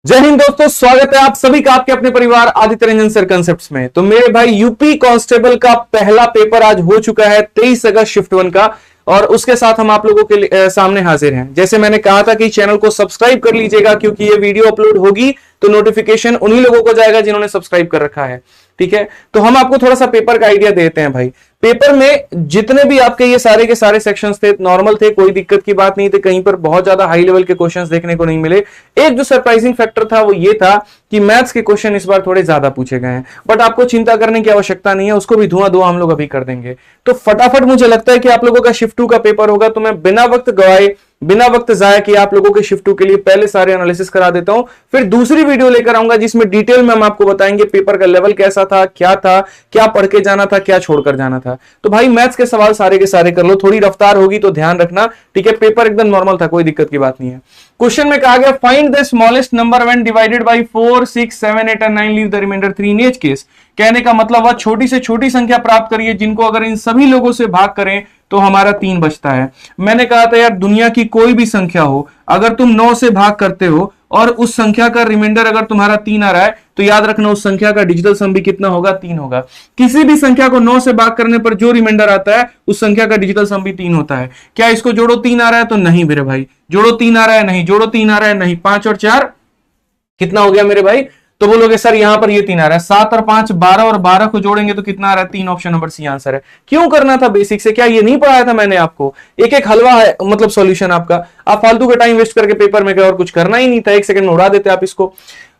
जय हिंद दोस्तों, स्वागत है आप सभी का आपके अपने परिवार आदित्य रंजन सर कंसेप्ट्स में। तो मेरे भाई यूपी कांस्टेबल का पहला पेपर आज हो चुका है 23 अगस्त शिफ्ट 1 का, और उसके साथ हम आप लोगों के सामने हाजिर हैं। जैसे मैंने कहा था कि चैनल को सब्सक्राइब कर लीजिएगा, क्योंकि ये वीडियो अपलोड होगी तो नोटिफिकेशन उन्हीं लोगों को जाएगा जिन्होंने सब्सक्राइब कर रखा है। ठीक है, तो हम आपको थोड़ा सा पेपर का आइडिया देते हैं भाई। पेपर में जितने भी आपके ये सारे के सारे सेक्शंस थे नॉर्मल थे, कोई दिक्कत की बात नहीं थी। कहीं पर बहुत ज्यादा हाई लेवल के क्वेश्चंस देखने को नहीं मिले। एक जो सरप्राइजिंग फैक्टर था वो ये था कि मैथ्स के क्वेश्चन इस बार थोड़े ज्यादा पूछे गए हैं, बट आपको चिंता करने की आवश्यकता नहीं है, उसको भी धुआं हम लोग अभी कर देंगे। तो फटाफट मुझे लगता है कि आप लोगों का शिफ्ट 2 का पेपर होगा, तो मैं बिना वक्त गवाए बिना वक्त जाया किए आप लोगों के शिफ्ट 2 के लिए पहले सारे एनालिसिस करा देता हूं। फिर दूसरी वीडियो लेकर आऊंगा जिसमें डिटेल में हम आपको बताएंगे पेपर का लेवल कैसा था, क्या पढ़ के जाना था, क्या छोड़कर जाना था। तो भाई मैथ्स के सवाल सारे के सारे कर लो, थोड़ी रफ्तार होगी तो ध्यान रखना। ठीक है, पेपर एकदम नॉर्मल था, कोई दिक्कत की बात नहीं है। क्वेश्चन में कहा गया find the smallest number when divided by 4, 6, 7, 8 and 9 leave the remainder 3 in each case. कहने का मतलब वह छोटी से छोटी संख्या प्राप्त करिए जिनको अगर इन सभी लोगों से भाग करें तो हमारा 3 बचता है। मैंने कहा था यार, दुनिया की कोई भी संख्या हो, अगर तुम 9 से भाग करते हो और उस संख्या का रिमाइंडर अगर तुम्हारा 3 आ रहा है, तो याद रखना उस संख्या का डिजिटल सम भी कितना होगा, 3 होगा। किसी भी संख्या को 9 से भाग करने पर जो रिमाइंडर आता है उस संख्या का डिजिटल सम भी 3 होता है। क्या इसको जोड़ो 3 आ रहा है? तो नहीं मेरे भाई। जोड़ो 3 आ रहा है? नहीं। जोड़ो 3 आ रहा है? नहीं। 5 और 4 कितना हो गया मेरे भाई? तो बोलोगे सर यहां पर ये 3 आ रहा है। 7 और 5 12, और 12 को जोड़ेंगे तो कितना आ रहा है? 3। ऑप्शन नंबर सी आंसर है। क्यों करना था बेसिक से? क्या ये नहीं पढ़ाया था मैंने आपको? एक एक हलवा है मतलब सॉल्यूशन आपका। आप फालतू का टाइम वेस्ट करके पेपर में गए और कुछ करना ही नहीं था, 1 सेकंड में उड़ा देते आप इसको।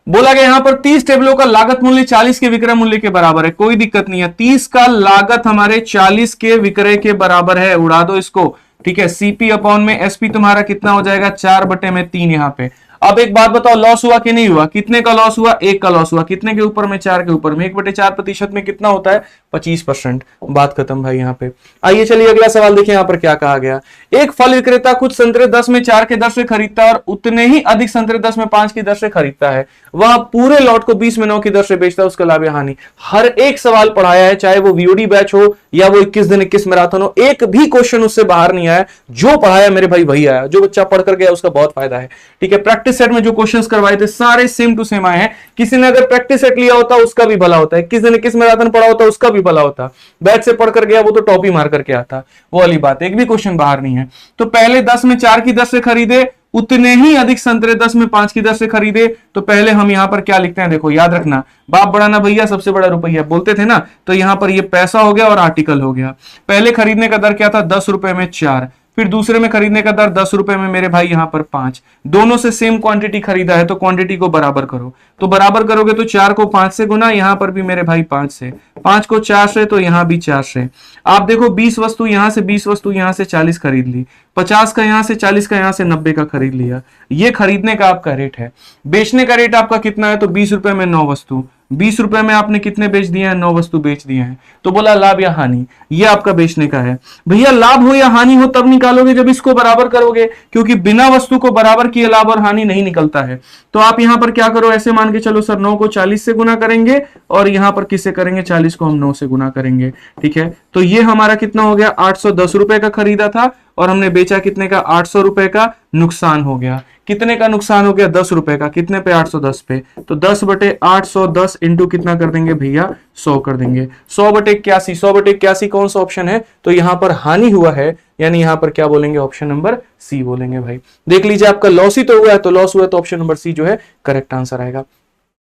बोला गया यहां पर 30 टेबलों का लागत मूल्य 40 के विक्रय मूल्य के बराबर है। कोई दिक्कत नहीं है, 30 का लागत हमारे 40 के विक्रय के बराबर है, उड़ा दो इसको। ठीक है, सीपी अपॉन में एसपी तुम्हारा कितना हो जाएगा? 4/3 यहां पे। अब एक बात बताओ, लॉस हुआ कि नहीं हुआ? कितने का लॉस हुआ? 1 का लॉस हुआ। कितने के ऊपर में? 4 के ऊपर में। 1/4% में कितना होता है? 25%। बात खत्म भाई यहां पे। आइए चलिए अगला सवाल देखिए यहां पर क्या कहा गया। एक फल विक्रेता कुछ संतरे 10 में 4 के दर से खरीदता है और उतने ही अधिक संतरे 10 में 5 की दर से खरीदता है। वह पूरे लॉट को 20 में 9 की दर से बेचता है, उसका लाभ या हानि। हर एक सवाल पढ़ाया है, चाहे वो वीओडी बैच हो या वो 21 दिन 21 मैराथन हो, एक भी क्वेश्चन उससे बाहर नहीं आया। जो पढ़ाया मेरे भाई वही आया। जो बच्चा पढ़ कर गया उसका बहुत फायदा है। ठीक है, प्रैक्टिस सेट में जो क्वेश्चंस करवाए थे सारे सेम टू सेम आए हैं। किसी ने अगर प्रैक्टिस सेट लिया होता उसका भी भला होता है, किसी ने किस मैराथन पढ़ा होता उसका भी भला होता। बैच से पढ़ कर गया वो तो टॉप ही मार करके आता। वो वाली बात, एक भी क्वेश्चन बाहर नहीं है। तो पहले 10 में 4 की दर से खरीदे, उतने ही अधिक संतरे 10 में 5 की दर से खरीदे। तो पहले हम यहां पर क्या लिखते हैं? देखो याद रखना, बाप बड़ा ना भैया सबसे बड़ा रुपया बोलते थे ना, तो यहां पर ये पैसा हो गया और आर्टिकल हो गया। पहले खरीदने का दर क्या था? 10 रुपए में 4। फिर दूसरे में खरीदने का दर 10 रुपए में मेरे भाई यहां पर 5। दोनों से सेम क्वांटिटी खरीदा है तो क्वांटिटी को बराबर करो। तो बराबर करोगे तो 4 को 5 से गुना, यहां पर भी मेरे भाई 5 से, 5 को 4 से, तो यहां भी 4 से। आप देखो 20 वस्तु यहां से, 20 वस्तु यहां से 40 खरीद ली, 50 का यहां से, 40 का यहां से, 90 का खरीद लिया। ये खरीदने का आपका रेट है। बेचने का रेट आपका कितना है? तो 20 रुपए में 9 वस्तु। 20 रुपए में आपने कितने बेच दिए हैं? 9 वस्तु बेच दिए हैं। तो बोला लाभ या हानि, ये आपका बेचने का है। भैया लाभ हो या हानि हो तब निकालोगे जब इसको बराबर करोगे, क्योंकि बिना वस्तु को बराबर किए लाभ और हानि नहीं निकलता है। तो आप यहां पर क्या करो, ऐसे मान के चलो सर 9 को 40 से गुना करेंगे और यहां पर किससे करेंगे? 40 को हम 9 से गुना करेंगे। ठीक है, तो ये हमारा कितना हो गया? 810 रुपए का खरीदा था और हमने बेचा कितने का? 800 रुपए का। नुकसान हो गया। कितने का नुकसान हो गया? 10 रुपए का। कितने पे? 810 पे। तो 10/810 इंटू कितना कर देंगे भैया? 100 कर देंगे। 100/81। 100/81 कौन सा ऑप्शन है? तो यहां पर हानि हुआ है, यानी यहां पर क्या बोलेंगे? ऑप्शन नंबर सी बोलेंगे भाई। देख लीजिए आपका लॉस ही तो हुआ है, तो लॉस हुआ तो ऑप्शन नंबर सी जो है करेक्ट आंसर आएगा।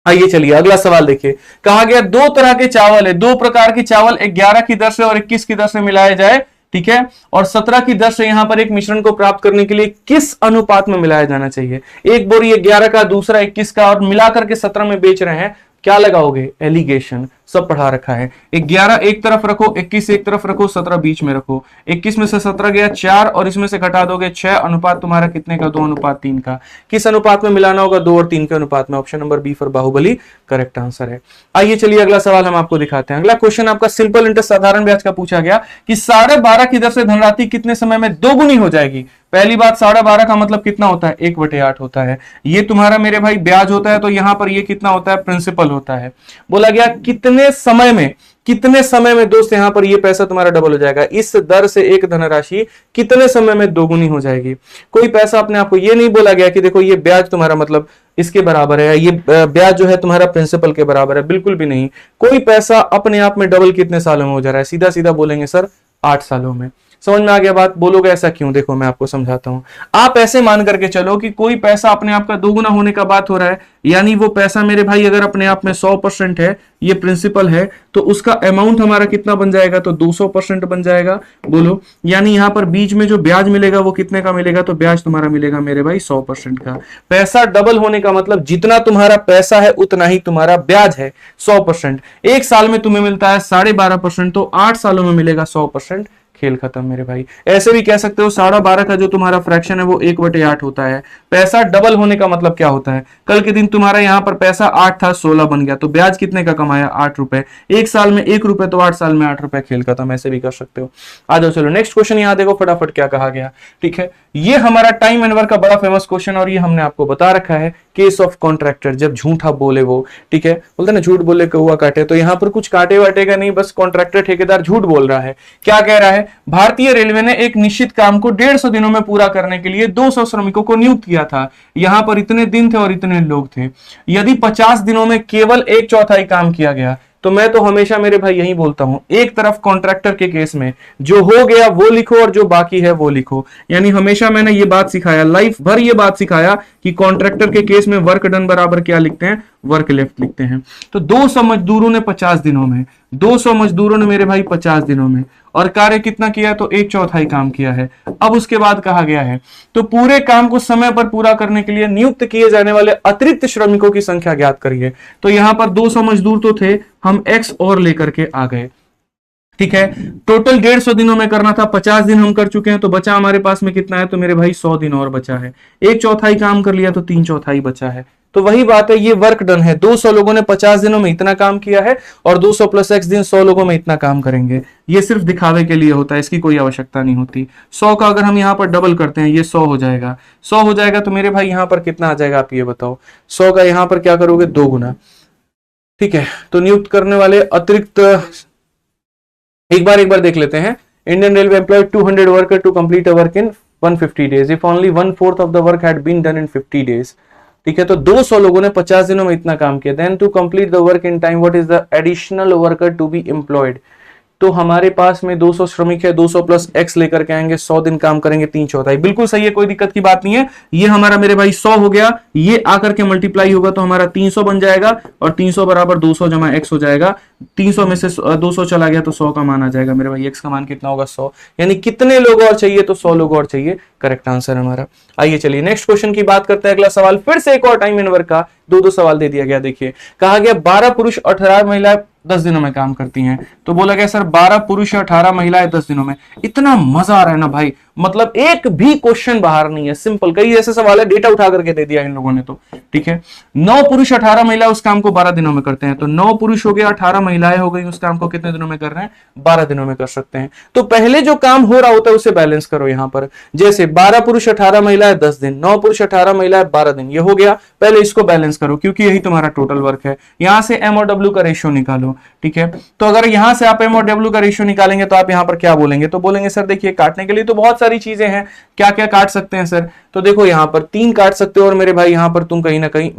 आइए चलिए अगला सवाल देखिए। कहा गया 2 तरह के चावल है, 2 प्रकार के चावल 11 की दर से और 21 की दर से मिलाए जाए। ठीक है, और 17 की दर से यहां पर एक मिश्रण को प्राप्त करने के लिए किस अनुपात में मिलाया जाना चाहिए? एक बोरी 11 का, दूसरा 21 का, और मिलाकर के 17 में बेच रहे हैं। क्या लगाओगे? एलिगेशन। सब पढ़ा रखा है। 11 एक तरफ रखो, 21 एक तरफ रखो, 17 बीच में रखो। 21 में से 17 गया 4 और इसमें से घटा दोगे 6। अनुपात तुम्हारा कितने का? 2:3 का। किस अनुपात में मिलाना होगा? 2 और 3 के अनुपात में। Option number B for Baahubali correct answer है। आइए चलिए अगला सवाल हम आपको दिखाते हैं। अगला क्वेश्चन आपका सिंपल इंटरेस्ट साधारण ब्याज का पूछा गया कि 12.5 की दर से धनराशि कितने समय में दोगुनी हो जाएगी? पहली बात, 12.5 का मतलब कितना होता है? 1/8 होता है। ये तुम्हारा मेरे भाई ब्याज होता है, तो यहां पर ये कितना होता है? प्रिंसिपल होता है। बोला गया कितने समय में कितने समय में दोस्त यहां पर ये पैसा तुम्हारा डबल हो जाएगा, इस दर से एक धनराशि कितने समय में दोगुनी हो जाएगी। कोई पैसा अपने आप को ये नहीं बोला गया कि देखो ये ब्याज तुम्हारा मतलब इसके बराबर है, ये ब्याज जो है तुम्हारा प्रिंसिपल के बराबर है, बिल्कुल भी नहीं। कोई पैसा अपने आप में डबल कितने सालों में हो जा रहा है, सीधा सीधा बोलेंगे सर 8 सालों में। समझ में आ गया बात? बोलोगे ऐसा क्यों, देखो मैं आपको समझाता हूं। आप ऐसे मान करके चलो कि कोई पैसा अपने आप का दोगुना होने का बात हो रहा है, यानी वो पैसा मेरे भाई अगर अपने आप में 100% है, ये प्रिंसिपल है, तो उसका अमाउंट हमारा कितना बन जाएगा, तो 200% बन जाएगा। बोलो, यानी यहां पर बीच में जो ब्याज मिलेगा वो कितने का मिलेगा, तो ब्याज तुम्हारा मिलेगा मेरे भाई 100% का। पैसा डबल होने का मतलब जितना तुम्हारा पैसा है उतना ही तुम्हारा ब्याज है 100%। एक साल में तुम्हें मिलता है 12.5%, तो 8 सालों में मिलेगा 100%। खेल खत्म मेरे भाई। ऐसे भी कह सकते हो 12.5 का जो तुम्हारा फ्रैक्शन है वो 1/8 होता है। पैसा डबल होने का मतलब क्या होता है, कल के दिन तुम्हारा यहां पर पैसा 8 था 16 बन गया, तो ब्याज कितने का कमाया, 8 रुपए। एक साल में 1 रुपए, तो 8 साल में 8 रुपए। खेल खत्म। ऐसे भी कर सकते हो। आ जाओ, चलो नेक्स्ट क्वेश्चन यहां देखो फटाफट क्या कहा गया। ठीक है, ये हमारा टाइम एंड वर्क का बड़ा फेमस क्वेश्चन, और ये हमने आपको बता रखा है केस ऑफ कॉन्ट्रैक्टर, जब झूठा बोले वो। ठीक है, बोलते ना झूठ बोले कौवा काटे, तो यहां पर कुछ काटे वाटेगा नहीं, बस कॉन्ट्रैक्टर ठेकेदार झूठ बोल रहा है। क्या कह रहा है, भारतीय रेलवे ने एक निश्चित काम को 150 दिनों में पूरा करने के लिए 200 श्रमिकों को नियुक्त किया था। यहां पर इतने दिन थे और इतने लोग थे। यदि 50 दिनों में केवल 1/4 काम किया गया, तो मैं तो हमेशा मेरे भाई यही बोलता हूं, एक तरफ कॉन्ट्रैक्टर के केस में जो हो गया वो लिखो और जो बाकी है वो लिखो। यानी हमेशा मैंने ये बात सिखाया, लाइफ भर ये बात सिखाया कि कॉन्ट्रैक्टर के केस में वर्क डन बराबर क्या लिखते हैं, वर्क लेफ्ट लिखते हैं। तो 200 मजदूरों ने 50 दिनों में, 200 मजदूरों ने मेरे भाई 50 दिनों में, और कार्य कितना किया, तो 1/4 काम किया है। अब उसके बाद कहा गया है, तो पूरे काम को समय पर पूरा करने के लिए नियुक्त किए जाने वाले अतिरिक्त श्रमिकों की संख्या ज्ञात करिए। तो यहां पर 200 मजदूर तो थे, हम एक्स और लेकर के आ गए। ठीक है, टोटल 150 दिनों में करना था, 50 दिन हम कर चुके हैं, तो बचा हमारे पास में कितना है, तो मेरे भाई 100 दिन और बचा है। 1/4 काम कर लिया तो 3/4 बचा है। तो वही बात है, ये वर्क डन है। 200 लोगों ने 50 दिनों में इतना काम किया है, और 200 + x दिन 100 लोगों में इतना काम करेंगे। ये सिर्फ दिखावे के लिए होता है, इसकी कोई आवश्यकता नहीं होती। 100 का अगर हम यहाँ पर डबल करते हैं, ये 100 हो जाएगा। 100 हो जाएगा तो मेरे भाई यहाँ पर कितना आ जाएगा, आप ये बताओ। 100 का यहाँ पर क्या करोगे, 2 गुना। ठीक है, तो नियुक्त करने वाले अतिरिक्त एक बार देख लेते हैं। Indian railway employed 200 worker to complete a work in 150 days if only 1/4 of the work had been done in 50 days। ठीक है, तो 200 लोगों ने 50 दिनों में इतना काम किया। Then to complete the work in time what is the additional worker to be employed. तो हमारे पास में 200 श्रमिक है, 200 + x लेकर के आएंगे, 100 दिन काम करेंगे, 3/4। बिल्कुल सही है, कोई दिक्कत की बात नहीं है। ये हमारा मेरे भाई 100 हो गया, ये आकर के मल्टीप्लाई होगा तो हमारा 300 बन जाएगा, और 300 बराबर 200 जमा x हो जाएगा। 300 में से 200 चला गया तो 100 का मान आ जाएगा मेरे भाई। x का मान कितना होगा, 100। यानी कितने लोग और चाहिए, तो 100 लोग और चाहिए। करेक्ट आंसर हमारा। आइए चलिए नेक्स्ट क्वेश्चन की बात करते हैं। अगला सवाल फिर से एक और टाइम एंड वर्क का, दो सवाल दे दिया गया। देखिए, कहा गया 12 पुरुष 18 महिलाएं 10 दिनों में काम करती हैं। तो बोला गया सर 12 पुरुष 18 महिलाएं 10 दिनों में। इतना मजा आ रहा है ना भाई, मतलब एक भी क्वेश्चन बाहर नहीं है, सिंपल। कई ऐसे सवाल है, डेटा उठा करके दे दिया इन लोगों ने तो। ठीक है, 9 पुरुष 18 महिलाएं उस काम को 12 दिनों में करते हैं। तो 9 पुरुष हो गया, 18 महिलाएं हो गई, उस काम को कितने दिनों में कर रहे हैं, 12 दिनों में कर सकते हैं। तो पहले जो काम हो रहा होता है उसे बैलेंस करो यहां पर। जैसे 12 पुरुष 18 महिलाएं 10 दिन, 9 पुरुष 18 महिलाएं 12 दिन, ये हो गया। पहले इसको बैलेंस करो, क्योंकि यही तुम्हारा टोटल वर्क है। यहां से एम और डब्ल्यू का रेशियो निकालो। ठीक है, तो अगर यहां से आप एम और डब्ल्यू का रेशियो निकालेंगे तो आप यहां पर क्या बोलेंगे, तो बोलेंगे सर देखिए काटने के लिए तो बहुत सारी चीजें हैं, क्या क्या काट सकते हैं सर। तो देखो यहां पर 3 काट सकते हो, और मेरे भाई यहां पर तुम कहीं ना कहीं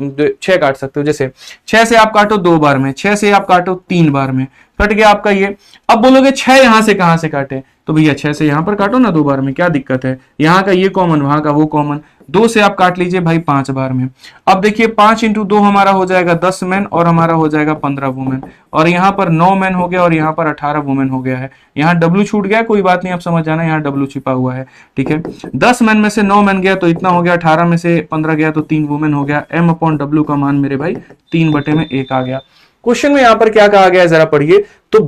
6 काट सकते हो। जैसे 6 से आप काटो 2 बार में, 6 से आप काटो 3 बार में, कट गया आपका ये। अब बोलोगे 6 यहां से कहां से काटे, तो भैया 6 से यहां पर काटो ना 2 बार में, क्या दिक्कत है। यहां का ये कॉमन, वहां का वो कॉमन, 2 से आप काट लीजिए भाई 5 बार में। अब देखिए 5 × 2 हमारा हो जाएगा 10 मैन, और हमारा हो जाएगा 15 वुमेन, और यहाँ पर 9 मैन हो गया, और यहाँ पर 18 वुमेन हो गया है। यहाँ डब्ल्यू छूट गया, कोई बात नहीं, आप समझ जाना, यहाँ डब्ल्यू छिपा हुआ है। ठीक है, 10 मैन में से 9 मैन गया तो इतना हो गया, 18 में से 15 गया तो 3 वुमेन हो गया। m/w का मान मेरे भाई 3/1 आ गया। क्वेश्चन में यहां पर क्या कहा गया है जरा पढ़िए। तो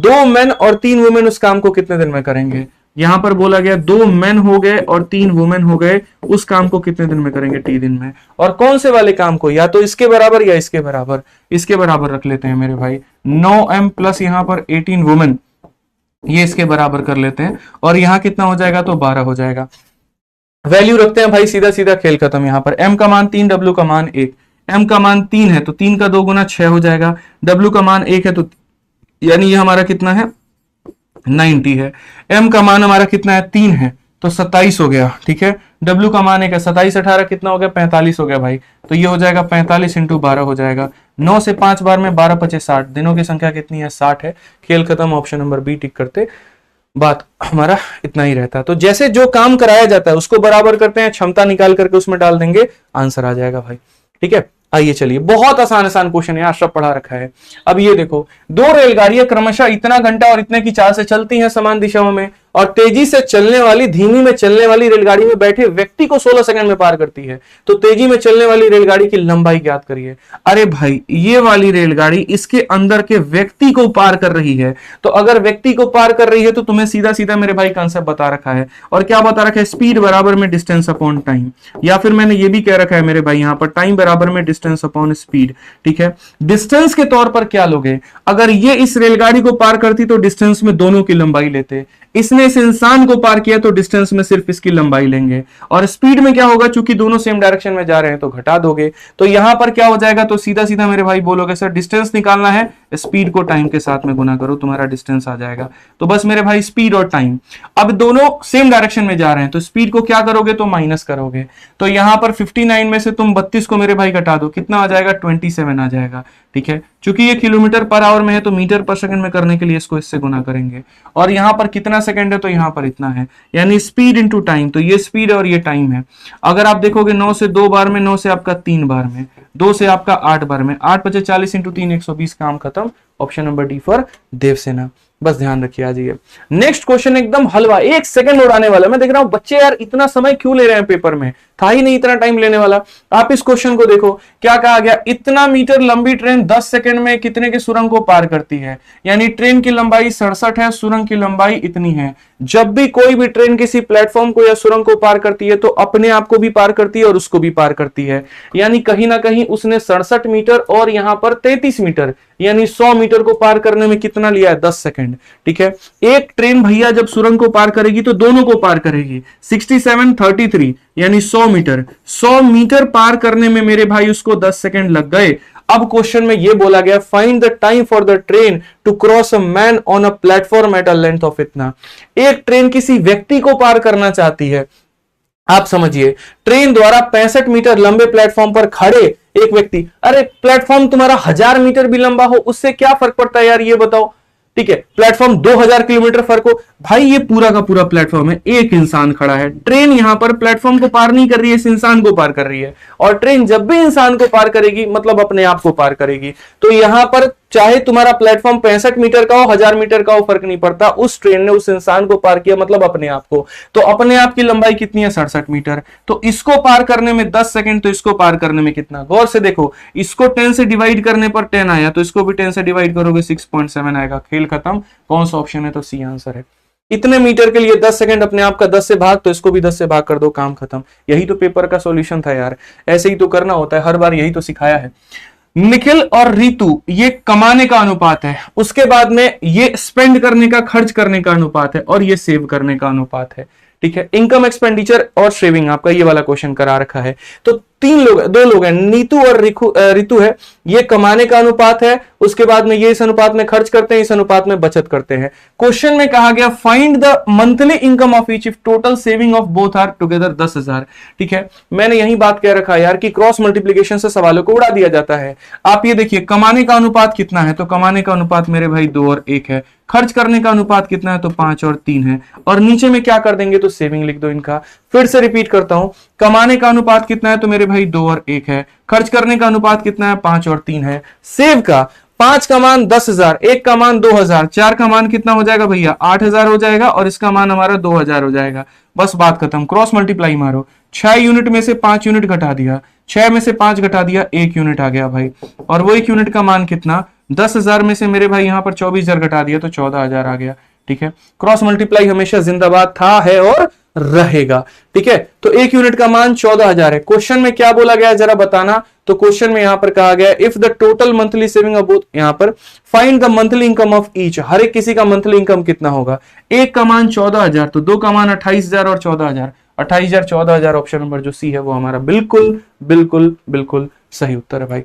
2 मैन और 3 वुमेन उस काम को कितने दिन में करेंगे। यहां पर बोला गया 2 मैन हो गए और 3 वुमेन हो गए, उस काम को कितने दिन में करेंगे, T दिन में। और कौन से वाले काम को, या तो इसके बराबर या इसके बराबर। इसके बराबर रख लेते हैं मेरे भाई, 9m प्लस यहां पर 18 वुमेन, ये इसके बराबर कर लेते हैं। और यहां कितना हो जाएगा, तो 12 हो जाएगा। वैल्यू रखते हैं भाई, सीधा सीधा खेल खत्म। यहां पर m का मान 3, w का मान 1। m का मान 3 है तो 3 का 2 गुना 6 हो जाएगा। w का मान 1 है तो यानी ये हमारा कितना है 90 है। m का मान हमारा कितना है 3 है, तो 27 हो गया। ठीक है, w का मान है 27 18 कितना हो गया 45 हो गया भाई। तो ये हो जाएगा 45 इंटू 12 हो जाएगा। 9 से 5 बार में 12 5 60, दिनों की संख्या कितनी है 60 है। खेल खत्म, ऑप्शन नंबर बी टिक करते, बात हमारा इतना ही रहता है। तो जैसे जो काम कराया जाता है उसको बराबर करते हैं, क्षमता निकाल करके उसमें डाल देंगे, आंसर आ जाएगा भाई। ठीक है, आइए चलिए, बहुत आसान आसान क्वेश्चन है, सब पढ़ा रखा है। अब ये देखो, दो रेलगाड़ियां क्रमशः इतना घंटा और इतने की चाल से चलती हैं समान दिशाओं में, और तेजी से चलने वाली धीमी में चलने वाली रेलगाड़ी में बैठे व्यक्ति को 16 सेकंड में पार करती है। तो तेजी में चलने वाली रेलगाड़ी की लंबाई ज्ञात करिए। अरे भाई, ये वाली रेलगाड़ी इसके अंदर के व्यक्ति को पार कर रही है, तो अगर व्यक्ति को पार कर रही है तो तुम्हें सीधा सीधा मेरे भाई कंसेप्ट बता रखा है। और क्या बता रखा है? स्पीड बराबर में डिस्टेंस अपॉन टाइम, या फिर मैंने ये भी कह रखा है मेरे भाई यहां पर टाइम बराबर में डिस्टेंस अपॉन स्पीड। ठीक है, डिस्टेंस के तौर पर क्या लोगे? अगर ये इस रेलगाड़ी को पार करती तो डिस्टेंस में दोनों की लंबाई लेते, इसने इस इंसान को पार किया तो डिस्टेंस में सिर्फ इसकी लंबाई लेंगे। और स्पीड में क्या होगा? चूंकि दोनों सेम डायरेक्शन में जा रहे हैं तो घटा दोगे। तो यहां पर क्या हो जाएगा? तो सीधा सीधा मेरे भाई बोलोगे सर डिस्टेंस निकालना है, स्पीड को टाइम के साथ में गुना करो, तुम्हारा डिस्टेंस आ जाएगा। तो बस मेरे भाई स्पीड और टाइम, अब दोनों सेम डायरेक्शन में जा रहे हैं तो स्पीड को क्या करोगे? तो माइनस करोगे। तो यहां पर 59 में से तुम 32 को मेरे भाई घटा दो, कितना आ जाएगा? 27 आ जाएगा। ठीक है, चूंकि ये किलोमीटर पर आवर में है तो मीटर पर सेकंड में करने के लिए इसको इससे गुना करेंगे। और यहां पर कितना सेकंड है? तो यहां पर इतना है, यानी स्पीड इंटू टाइम। तो ये स्पीड और ये टाइम है। अगर आप देखोगे 9 से 2 बार में, 9 से आपका 3 बार में, 2 से आपका 8 बार में, 8 5 40 इंटू 3 120, काम खत्म। Option number D for Devasena. बस ध्यान रखिए आ जाइए। नेक्स्ट क्वेश्चन एकदम हलवा, 1 सेकंड और आने वाला। मैं देख रहा हूं बच्चे यार इतना समय क्यों ले रहे हैं पेपर में, था ही नहीं इतना टाइम लेने वाला। आप इस क्वेश्चन को देखो, क्या कहा गया? इतना मीटर लंबी ट्रेन 10 सेकंड में कितने की सुरंग को पार करती है? यानी ट्रेन की लंबाई 67 है, सुरंग की लंबाई इतनी है। जब भी कोई भी ट्रेन किसी प्लेटफॉर्म को या सुरंग को पार करती है तो अपने आप को भी पार करती है और उसको भी पार करती है। यानी कहीं ना कहीं उसने 67 मीटर और यहां पर 33 मीटर यानी 100 मीटर को पार करने में कितना लिया है? 10 सेकंड। ठीक है, एक ट्रेन भैया जब सुरंग को पार करेगी तो दोनों को पार करेगी। 67 33 यानी 100 मीटर, 100 मीटर पार करने में मेरे भाई उसको 10 सेकंड लग गए। अब क्वेश्चन में यह बोला गया find the time for the train to cross a man on a platform at a length of इतना। एक ट्रेन किसी व्यक्ति को पार करना चाहती है। आप समझिए, ट्रेन द्वारा 65 मीटर लंबे प्लेटफॉर्म पर खड़े एक व्यक्ति, अरे प्लेटफॉर्म तुम्हारा 1000 मीटर भी लंबा हो उससे क्या फर्क पड़ता है यार, ये बताओ। ठीक है, प्लेटफॉर्म 2000 किलोमीटर फर्क हो, भाई ये पूरा का पूरा प्लेटफॉर्म है, एक इंसान खड़ा है। ट्रेन यहां पर प्लेटफॉर्म को पार नहीं कर रही है, इस इंसान को पार कर रही है। और ट्रेन जब भी इंसान को पार करेगी मतलब अपने आप को पार करेगी। तो यहां पर चाहे तुम्हारा प्लेटफॉर्म 65 मीटर का हो 1000 मीटर का हो फर्क नहीं पड़ता, उस ट्रेन ने उस इंसान को पार किया मतलब अपने आप को। तो अपने आप की लंबाई कितनी है? 67 मीटर। तो इसको पार करने में 10 सेकंड, तो इसको पार करने में कितना? गौर से देखो, इसको 10 से डिवाइड करने पर 10 आया, तो इसको भी 10 से डिवाइड करोगे 6.7 आएगा। खेल खत्म। कौन सा ऑप्शन है? तो सी आंसर है। इतने मीटर के लिए 10 सेकंड, अपने आप का 10 से भाग, तो इसको भी 10 से भाग कर दो, काम खत्म। यही तो पेपर का सॉल्यूशन था यार, ऐसे ही तो करना होता है, हर बार यही तो सिखाया है। निखिल और रितु, ये कमाने का अनुपात है, उसके बाद में ये स्पेंड करने का, खर्च करने का अनुपात है, और ये सेव करने का अनुपात है। ठीक है, इनकम एक्सपेंडिचर और सेविंग आपका ये वाला क्वेश्चन करा रखा है। तो 2 लोग हैं, नीतू और रितु है। ये कमाने का अनुपात है, उसके बाद में ये इस अनुपात में खर्च करते हैं, इस अनुपात में बचत करते हैं। क्वेश्चन में कहा गया find the monthly income of each if total saving of both are together 10,000। ठीक है, मैंने यही बात कह रखा है यार कि क्रॉस मल्टीप्लीकेशन से सवालों को उड़ा दिया जाता है। आप ये देखिए, कमाने का अनुपात कितना है? तो कमाने का अनुपात मेरे भाई 2 और 1 है। खर्च करने का अनुपात कितना है? तो 5 और 3 है। और नीचे में क्या कर देंगे? तो सेविंग लिख दो इनका। फिर से रिपीट करता हूं, कमाने का अनुपात कितना है? तो मेरे भाई 2 और 1 है। खर्च करने का अनुपात कितना है? 5 और 3 है। सेव का 5 का मान 10,000, 1 का मान 2,000, 4 का मान कितना हो जाएगा भैया? 8,000 हो जाएगा, और इसका मान हमारा 2,000 हो जाएगा। बस बात खत्म। क्रॉस मल्टीप्लाई मारो, 6 यूनिट में से 5 यूनिट घटा दिया, 6 में से 5 घटा दिया, 1 यूनिट आ गया भाई। और वो 1 यूनिट का मान कितना? 10,000 में से मेरे भाई यहां पर 24,000 घटा दिया तो 14,000 आ गया। ठीक है, क्रॉस मल्टीप्लाई हमेशा जिंदाबाद था, है और रहेगा। ठीक है, तो 1 यूनिट का मान 14,000 है। क्वेश्चन में क्या बोला गया जरा बताना। तो क्वेश्चन में यहां पर कहा गया if the total monthly saving of both, यहां पर find the monthly income of each, हर एक किसी का मंथली इनकम कितना होगा? 1 का मान 14,000, तो 2 का मान 28,000 और 14,000, 28,000 14,000। ऑप्शन नंबर जो सी है वो हमारा बिल्कुल बिल्कुल बिल्कुल सही उत्तर है भाई।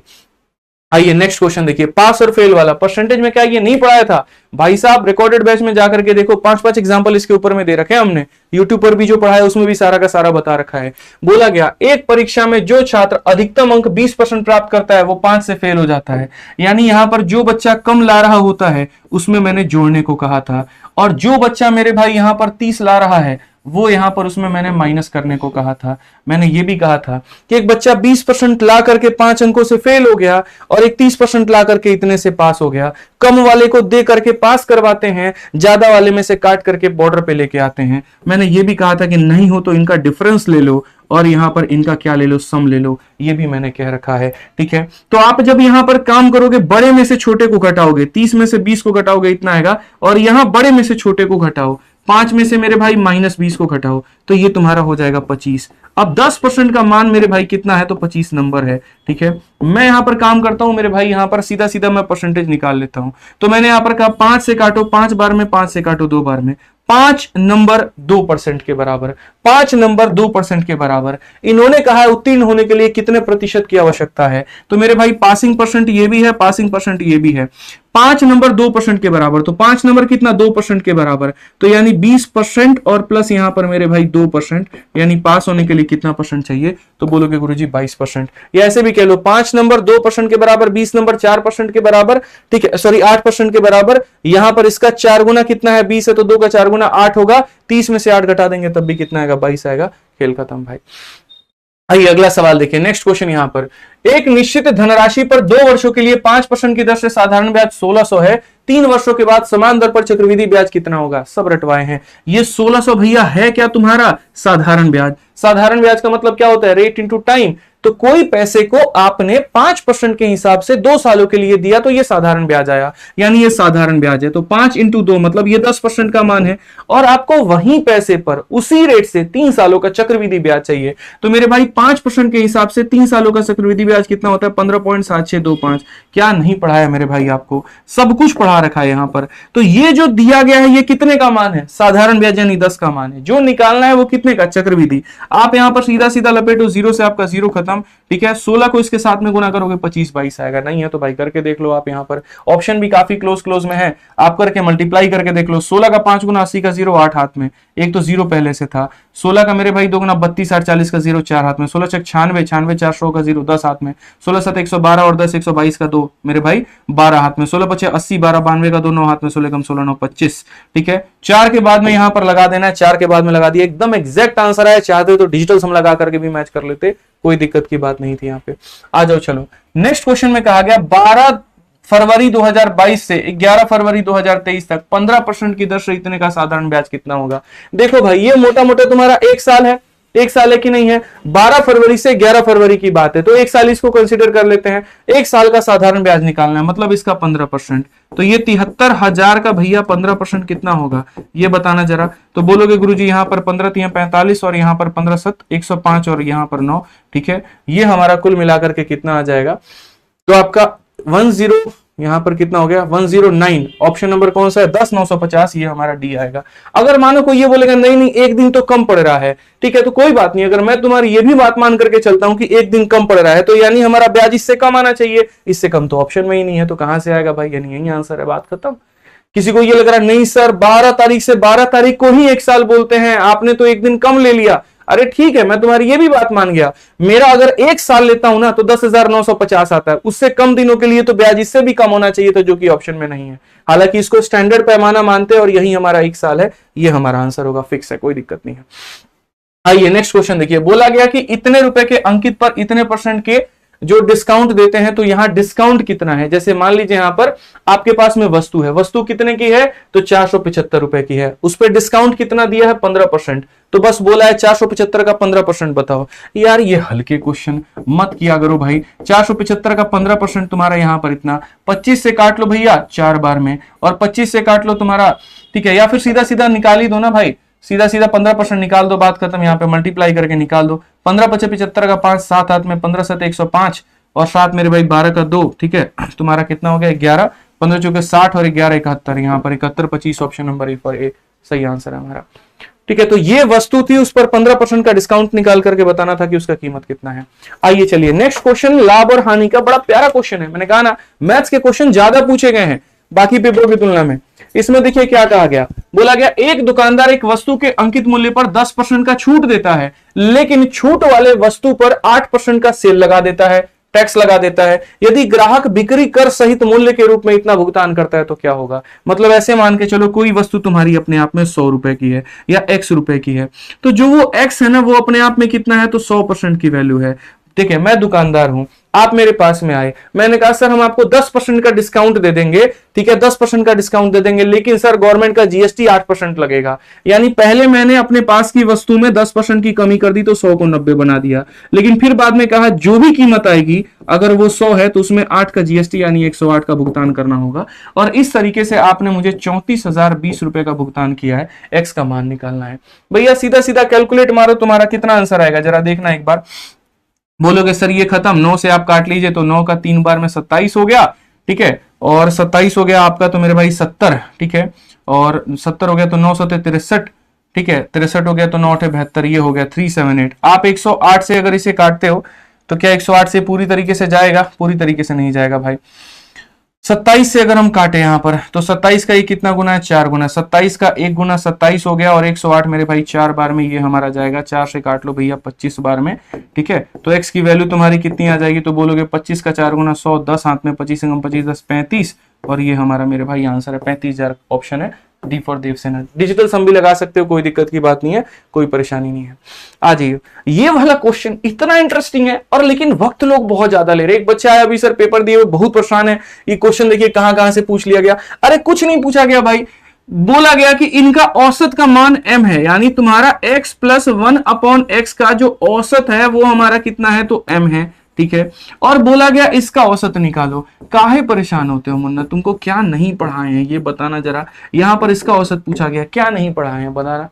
आइए नेक्स्ट क्वेश्चन देखिए, पास और फेल वाला परसेंटेज में क्या ये नहीं पढ़ाया था भाई साहब? रिकॉर्डेड बैच में जाकर के देखो, 5-5 एग्जांपल इसके ऊपर में दे रखे हैं हमने, यूट्यूब पर भी जो पढ़ाया उसमें भी सारा का सारा बता रखा है। बोला गया एक परीक्षा में जो छात्र अधिकतम अंक 20% प्राप्त करता है वो 5 से फेल हो जाता है। यानी यहां पर जो बच्चा कम ला रहा होता है उसमें मैंने जोड़ने को कहा था, और जो बच्चा मेरे भाई यहां पर 30 ला रहा है वो यहां पर उसमें मैंने माइनस करने को कहा था। मैंने ये भी कहा था कि एक बच्चा 20% ला करके 5 अंकों से फेल हो गया और एक 30% ला करके इतने से पास हो गया। कम वाले को दे करके पास करवाते हैं, ज्यादा वाले में से काट करके बॉर्डर पे लेके आते हैं। मैंने ये भी कहा था कि नहीं हो तो इनका डिफरेंस ले लो और यहां पर इनका क्या ले लो, सम ले लो, ये भी मैंने कह रखा है। ठीक है, तो आप जब यहां पर काम करोगे, बड़े में से छोटे को घटाओगे, 30 में से 20 को घटाओगे, इतना आएगा, और यहां बड़े में से छोटे को घटाओ, 5 में से मेरे भाई -20 को घटाओ, तो ये तुम्हारा हो जाएगा 25। अब 10% का मान मेरे भाई कितना है, तो 25 नंबर है। ठीक है, मैं यहां पर काम करता हूं मेरे भाई, यहां पर सीधा सीधा मैं परसेंटेज निकाल लेता हूं। तो मैंने यहां पर कहा 5 से काटो 5 बार में, 5 से काटो 2 बार में, 5 नंबर 2% के बराबर, 5 नंबर 2% के बराबर। इन्होंने कहा है उत्तीर्ण होने के लिए कितने प्रतिशत की आवश्यकता है, तो मेरे भाई पासिंग परसेंट ये भी है, पासिंग परसेंट ये भी है। 5 नंबर 2% के बराबर, तो 5 नंबर कितना, 2% के बराबर, तो यानी 20% और प्लस यहां पर मेरे भाई 2%, यानी पास होने के लिए कितना परसेंट चाहिए, तो बोलोगे गुरुजी 22%। या ऐसे भी कह लो 5 नंबर 2% के बराबर, 20 नंबर 4% के बराबर, ठीक है, सॉरी 8% के बराबर। यहां पर इसका 4 गुना कितना है, 20 है तो 2 का 4 गुना 8 होगा, 30 में से 8 घटा देंगे तब भी कितना आएगा, 22 आएगा। खेल खत्म भाई। आइए अगला सवाल देखिए, नेक्स्ट क्वेश्चन यहां पर, एक निश्चित धनराशि पर 2 वर्षों के लिए 5% की दर से साधारण ब्याज 1600 है, 3 वर्षों के बाद समान दर पर चक्रवृद्धि ब्याज कितना होगा? सब रटवाए हैं। ये 1600 भैया है क्या तुम्हारा? साधारण ब्याज। साधारण ब्याज का मतलब क्या होता है? Rate into time. तो कोई पैसे को आपने 5% के हिसाब से 2 सालों के लिए दिया तो ये साधारण ब्याज आया, यानी ये साधारण ब्याज है। तो 5 इंटू 2 मतलब ये 10% का मान है, और आपको वहीं पैसे पर उसी रेट से 3 सालों का चक्रवृद्धि ब्याज चाहिए। तो मेरे भाई 5% के हिसाब से 3 सालों का चक्रवृद्धि ब्याज कितना होता है? 15.7625। क्या नहीं पढ़ाया मेरे भाई आपको? सब कुछ पढ़ा रखा है यहां पर। तो ये जो दिया गया है ये कितने का मान है? साधारण ब्याज यानी 10 का मान है। जो निकालना है वो कितने का? चक्रवृद्धि। आप यहां पर सीधा सीधा लपेटो, 0 से आपका 0 खत्म। ठीक है, 16 को इसके साथ में गुना करोगे 25-22 आएगा। नहीं है तो भाई करके देख लो आप, यहां पर ऑप्शन भी काफी क्लोज में है, आप करके मल्टीप्लाई करके देख लो। 16 का 5 गुना 80 का 0 8 हाथ में, एक तो 0 पहले से था। 16 का मेरे भाई 2 गुना 32 8 40 का 0 4 हाथ में। 16 6 96 96 400 का 0 10 हाथ में। 16 7 112 और 10 122 का 2 मेरे भाई 12 हाथ में। 16 5 80 12 92 का 2 9 हाथ में। 16 कम 16 9 25। ठीक है, 4 के बाद में यहां पर लगा देना है, 4 के बाद में लगा दिया, एकदम एग्जैक्ट आंसर आया। चाहते तो डिजिटल सम लगा करके भी मैच कर लेते, कोई दिक्कत की बात नहीं थी यहाँ पे। आ जाओ चलो नेक्स्ट क्वेश्चन में कहा गया 12 फरवरी 2022 से 11 फरवरी 2023 तक 15% की दर से इतने का साधारण ब्याज कितना होगा? देखो भाई ये मोटा मोटा तुम्हारा 1 साल है, 1 साल है कि नहीं है? 12 फरवरी से 11 फरवरी की बात है तो 1 साल इसको कंसीडर कर लेते हैं। 1 साल का साधारण ब्याज निकालना है, मतलब इसका 15%। तो ये 73,000 का भैया 15% कितना होगा ये बताना जरा। तो बोलोगे गुरुजी यहाँ पर 15 3 45 और यहाँ पर 15 7 105 और यहाँ पर 9। ठीक है, ये हमारा कुल मिलाकर के कितना आ जाएगा? तो आपका 10 यहां पर कितना हो गया? 109। ऑप्शन नंबर कौन सा है? 10 950, ये हमारा डी आएगा। अगर मानो कोई ये बोलेगा नहीं नहीं एक दिन तो कम पड़ रहा है, ठीक है, तो कोई बात नहीं। अगर मैं तुम्हारी ये भी बात मान करके चलता हूं कि एक दिन कम पड़ रहा है तो यानी हमारा ब्याज इससे कम आना चाहिए, इससे कम तो ऑप्शन में ही नहीं है, तो कहां से आएगा भाई? यानी यही आंसर है, बात खत्म। किसी को ये लग रहा है नहीं सर 12 तारीख से 12 तारीख को ही 1 साल बोलते हैं, आपने तो एक दिन कम ले लिया। अरे ठीक है, मैं तुम्हारी ये भी बात मान गया। मेरा अगर 1 साल लेता हूं ना तो 10,950 आता है, उससे कम दिनों के लिए तो ब्याज इससे भी कम होना चाहिए था, जो कि ऑप्शन में नहीं है। हालांकि इसको स्टैंडर्ड पैमाना मानते हैं और यही हमारा 1 साल है, ये हमारा आंसर होगा, फिक्स है, कोई दिक्कत नहीं है। आइए नेक्स्ट क्वेश्चन देखिए, बोला गया कि इतने रुपए के अंकित पर इतने % के जो डिस्काउंट देते हैं, तो यहां डिस्काउंट कितना है? जैसे मान लीजिए यहां पर आपके पास में वस्तु है, वस्तु कितने की है? तो 475 रुपए की है, उस पर डिस्काउंट कितना दिया है? 15%। तो बस बोला है 475 का 15% बताओ। यार ये हल्के क्वेश्चन मत किया करो भाई। 475 का 15% तुम्हारा यहां पर इतना 25 से काट लो भैया 4 बार में, और 25 से काट लो तुम्हारा, ठीक है, या फिर सीधा सीधा निकाल ही दो ना भाई, सीधा सीधा 15% निकाल दो, बात खत्म। यहाँ पे मल्टीप्लाई करके निकाल दो। 15 5 75 का 5 7 हाथ में, 15 7 105 और 7 मेरे भाई 12 का 2। ठीक है, तुम्हारा कितना हो गया? 11 15 चौके 60 और 11 71। यहाँ पर 71 25 option number A for a सही आंसर है हमारा। ठीक है, तो ये वस्तु थी, उस पर 15% का डिस्काउंट निकाल करके बताना था कि उसका कीमत कितना है। आइए चलिए नेक्स्ट क्वेश्चन, लाभ और हानि का बड़ा प्यारा क्वेश्चन है। मैंने कहा ना मैथ्स के क्वेश्चन ज्यादा पूछे गए हैं बाकी पेपरों की तुलना में। इसमें देखिए क्या कहा गया, बोला गया एक दुकानदार एक वस्तु के अंकित मूल्य पर 10% का छूट देता है, लेकिन छूट वाले वस्तु पर 8% का सेल लगा देता है, टैक्स लगा देता है। यदि ग्राहक बिक्री कर सहित मूल्य के रूप में इतना भुगतान करता है तो क्या होगा। मतलब ऐसे मान के चलो कोई वस्तु तुम्हारी अपने आप में 100 रुपए की है या x रुपए की है, तो जो वो x है ना वो अपने आप में कितना है, तो 100% की वैल्यू है। ठीक है, मैं दुकानदार हूं, आप मेरे पास में आए, मैंने कहा सर हम आपको 10% का डिस्काउंट दे देंगे। ठीक है, 10% का डिस्काउंट दे देंगे, लेकिन सर गवर्नमेंट का जीएसटी 8% लगेगा। यानी पहले मैंने अपने पास की वस्तु में 10% की कमी कर दी तो 100 को 90 बना दिया, लेकिन फिर बाद में कहा जो भी कीमत आएगी अगर वो 100 है तो उसमें 8 का जीएसटी यानी 108 का भुगतान करना होगा। और इस तरीके से आपने मुझे 34,020 रुपए का भुगतान किया है, एक्स का मान निकालना है। भैया सीधा सीधा कैलकुलेट मारो, तुम्हारा कितना आंसर आएगा जरा देखना एक बार। बोलोगे सर ये खत्म, 9 से आप काट लीजिए तो 9 का 3 बार में 27 हो गया। ठीक है, और 27 हो गया आपका तो मेरे भाई 70। ठीक है, और 70 हो गया तो 9 से 63। ठीक है, 63 हो गया तो 9 72, ये हो गया 378। आप 108 से अगर इसे काटते हो तो क्या 108 से पूरी तरीके से जाएगा, पूरी तरीके से नहीं जाएगा भाई। 27 से अगर हम काटे यहां पर तो 27 का ये कितना गुना है, 4 गुना। 27 का 1 गुना 27 हो गया, और 108 मेरे भाई 4 बार में ये हमारा जाएगा। 4 से काट लो भैया 25 बार में। ठीक है, तो x की वैल्यू तुम्हारी कितनी आ जाएगी, तो बोलोगे 25 का 4 गुना 100, 10 हाथ में 25 25 10 35, और ये हमारा मेरे भाई आंसर है 35,000। ऑप्शन है डी फॉर देवसेना। डिजिटल सम भी लगा सकते हो, कोई दिक्कत की बात नहीं है, कोई परेशानी नहीं है। आ जाइए, ये वाला क्वेश्चन इतना इंटरेस्टिंग है और लेकिन वक्त लोग बहुत ज्यादा ले रहे। एक बच्चा आया अभी सर पेपर दिए हुए बहुत परेशान है, ये क्वेश्चन देखिए कहां कहां से पूछ लिया गया। अरे कुछ नहीं पूछा गया भाई, बोला गया कि इनका औसत का मान m है, यानी तुम्हारा x प्लस 1/x का जो औसत है वो हमारा कितना है, तो m है। ठीक है, और बोला गया इसका औसत निकालो। काहे परेशान होते हो मुन्ना, तुमको क्या नहीं पढ़ाए हैं ये बताना जरा। यहां पर इसका औसत पूछा गया, क्या नहीं पढ़ाए हैं बताना।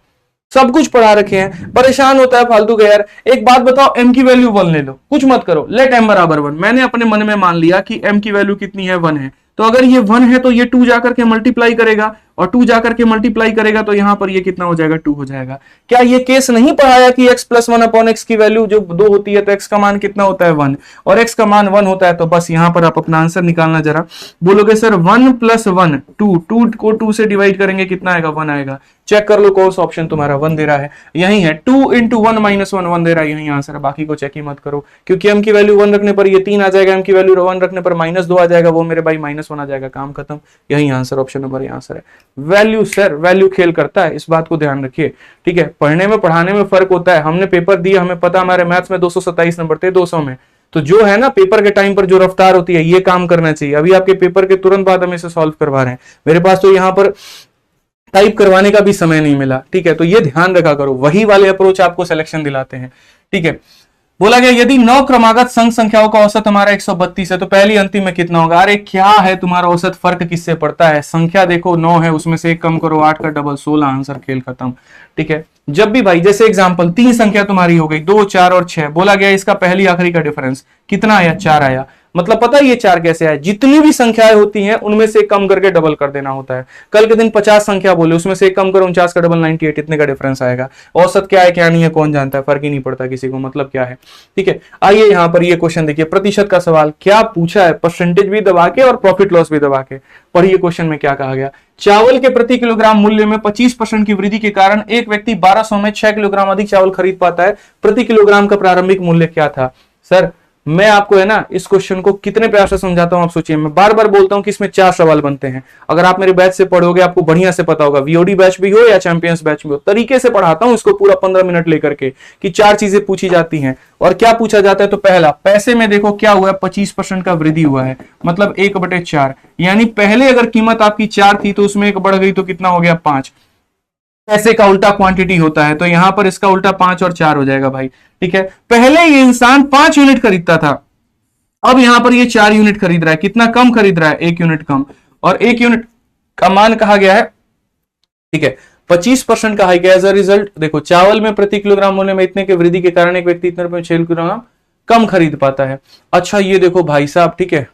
सब कुछ पढ़ा रखे हैं, परेशान होता है फालतू का यार। एक बात बताओ, m की वैल्यू 1 ले लो, कुछ मत करो, लेट m बराबर 1। मैंने अपने मन में मान लिया कि m की वैल्यू कितनी है, 1 है, तो अगर ये 1 है तो ये 2 जाकर के मल्टीप्लाई करेगा, और 2 जाकर के मल्टीप्लाई करेगा तो यहां पर ये कितना हो जाएगा, 2 हो जाएगा। क्या ये केस नहीं पढ़ाया कि x प्लस 1/x की वैल्यू जो 2 होती है तो x का मान कितना होता है, 1, और x का मान 1 होता है। तो बस यहां पर आप अपना आंसर निकालना जरा। बोलोगे सर 1 प्लस 1 2, 2 को 2 से डिवाइड करेंगे कितना आएगा, 1 आएगा। चेक कर लो कौन सा ऑप्शन तुम्हारा 1 दे रहा है, यही है। 2 इंटू 1 माइनस 1 1 दे रहा है, यही आंसर है। बाकी को चेक ही मत करो, क्योंकि m की वैल्यू 1 रखने पर ये 3 आ जाएगा, m की वैल्यू 1 रखने पर -2 आ जाएगा, वो मेरे भाई -1 आ जाएगा, काम खत्म। यही आंसर, ऑप्शन नंबर आंसर है। वैल्यू सर, वैल्यू खेल करता है, इस बात को ध्यान रखिए। ठीक है, पढ़ने में पढ़ाने में फर्क होता है। हमने पेपर दिया, हमें पता हमारे मैथ्स में 227 नंबर थे 200 में, तो जो है ना पेपर के टाइम पर जो रफ्तार होती है ये काम करना चाहिए। अभी आपके पेपर के तुरंत बाद हम इसे सॉल्व करवा रहे हैं, मेरे पास तो यहाँ पर टाइप करवाने का भी समय नहीं मिला। ठीक है, तो ये ध्यान रखा करो, वही वाले अप्रोच आपको सिलेक्शन दिलाते हैं। ठीक है, बोला गया यदि 9 क्रमागत संघ संख्याओं का औसत हमारा 132 है तो पहली अंतिम में कितना होगा। अरे क्या है तुम्हारा औसत, फर्क किससे पड़ता है। संख्या देखो 9 है, उसमें से 1 कम करो, 8 का डबल 16, आंसर खेल खत्म। ठीक है, जब भी भाई जैसे एग्जांपल 3 संख्या तुम्हारी हो गई, 2 4 और 6, बोला गया इसका पहली आखिरी का डिफरेंस कितना आया, 4 आया। मतलब पता है ये 4 कैसे आया, जितनी भी संख्याएं होती हैं उनमें से कम करके डबल कर देना होता है। कल के दिन 50 संख्या बोले, उसमें से 1 कम करो, 49 का डबल 98, इतने का डिफरेंस आएगा। औसत क्या है क्या नहीं है कौन जानता है, फर्क ही नहीं पड़ता किसी को, मतलब क्या है। ठीक है, आइए यहाँ पर ये क्वेश्चन देखिए, प्रतिशत का सवाल क्या पूछा है, परसेंटेज भी दबा के और प्रॉफिट लॉस भी दबा के। पढ़िए क्वेश्चन में क्या कहा गया। चावल के प्रति किलोग्राम मूल्य में 25% की वृद्धि के कारण एक व्यक्ति 1200 में 6 किलोग्राम अधिक चावल खरीद पाता है। प्रति किलोग्राम का प्रारंभिक मूल्य क्या था। सर मैं आपको है ना इस क्वेश्चन को कितने प्यार से समझाता हूं आप सोचिए। मैं बार बार बोलता हूं कि इसमें 4 सवाल बनते हैं। अगर आप मेरे बैच से पढ़ोगे आपको बढ़िया से पता होगा, वीओडी बैच भी हो या चैंपियंस बैच भी हो, तरीके से पढ़ाता हूं इसको पूरा 15 मिनट लेकर के कि 4 चीजें पूछी जाती हैं। और क्या पूछा जाता है, तो पहला पैसे में देखो क्या हुआ है, 25% का वृद्धि हुआ है, मतलब 1/4, यानी पहले अगर कीमत आपकी 4 थी तो उसमें 1 बढ़ गई तो कितना हो गया, 5। पैसे का उल्टा क्वांटिटी होता है तो यहां पर इसका उल्टा 5 और 4 हो जाएगा भाई। ठीक है, पहले ये इंसान 5 यूनिट खरीदता था, अब यहां पर ये 4 यूनिट खरीद रहा है। कितना कम खरीद रहा है, 1 यूनिट कम, और 1 यूनिट का मान कहा गया है। ठीक है, 25% का हाइक एज अ रिजल्ट। देखो चावल में प्रति किलोग्राम मूल्य में इतने के वृद्धि के कारण एक व्यक्ति इतने रुपए 6 किलोग्राम कम खरीद पाता है। अच्छा ये देखो भाई साहब, ठीक है,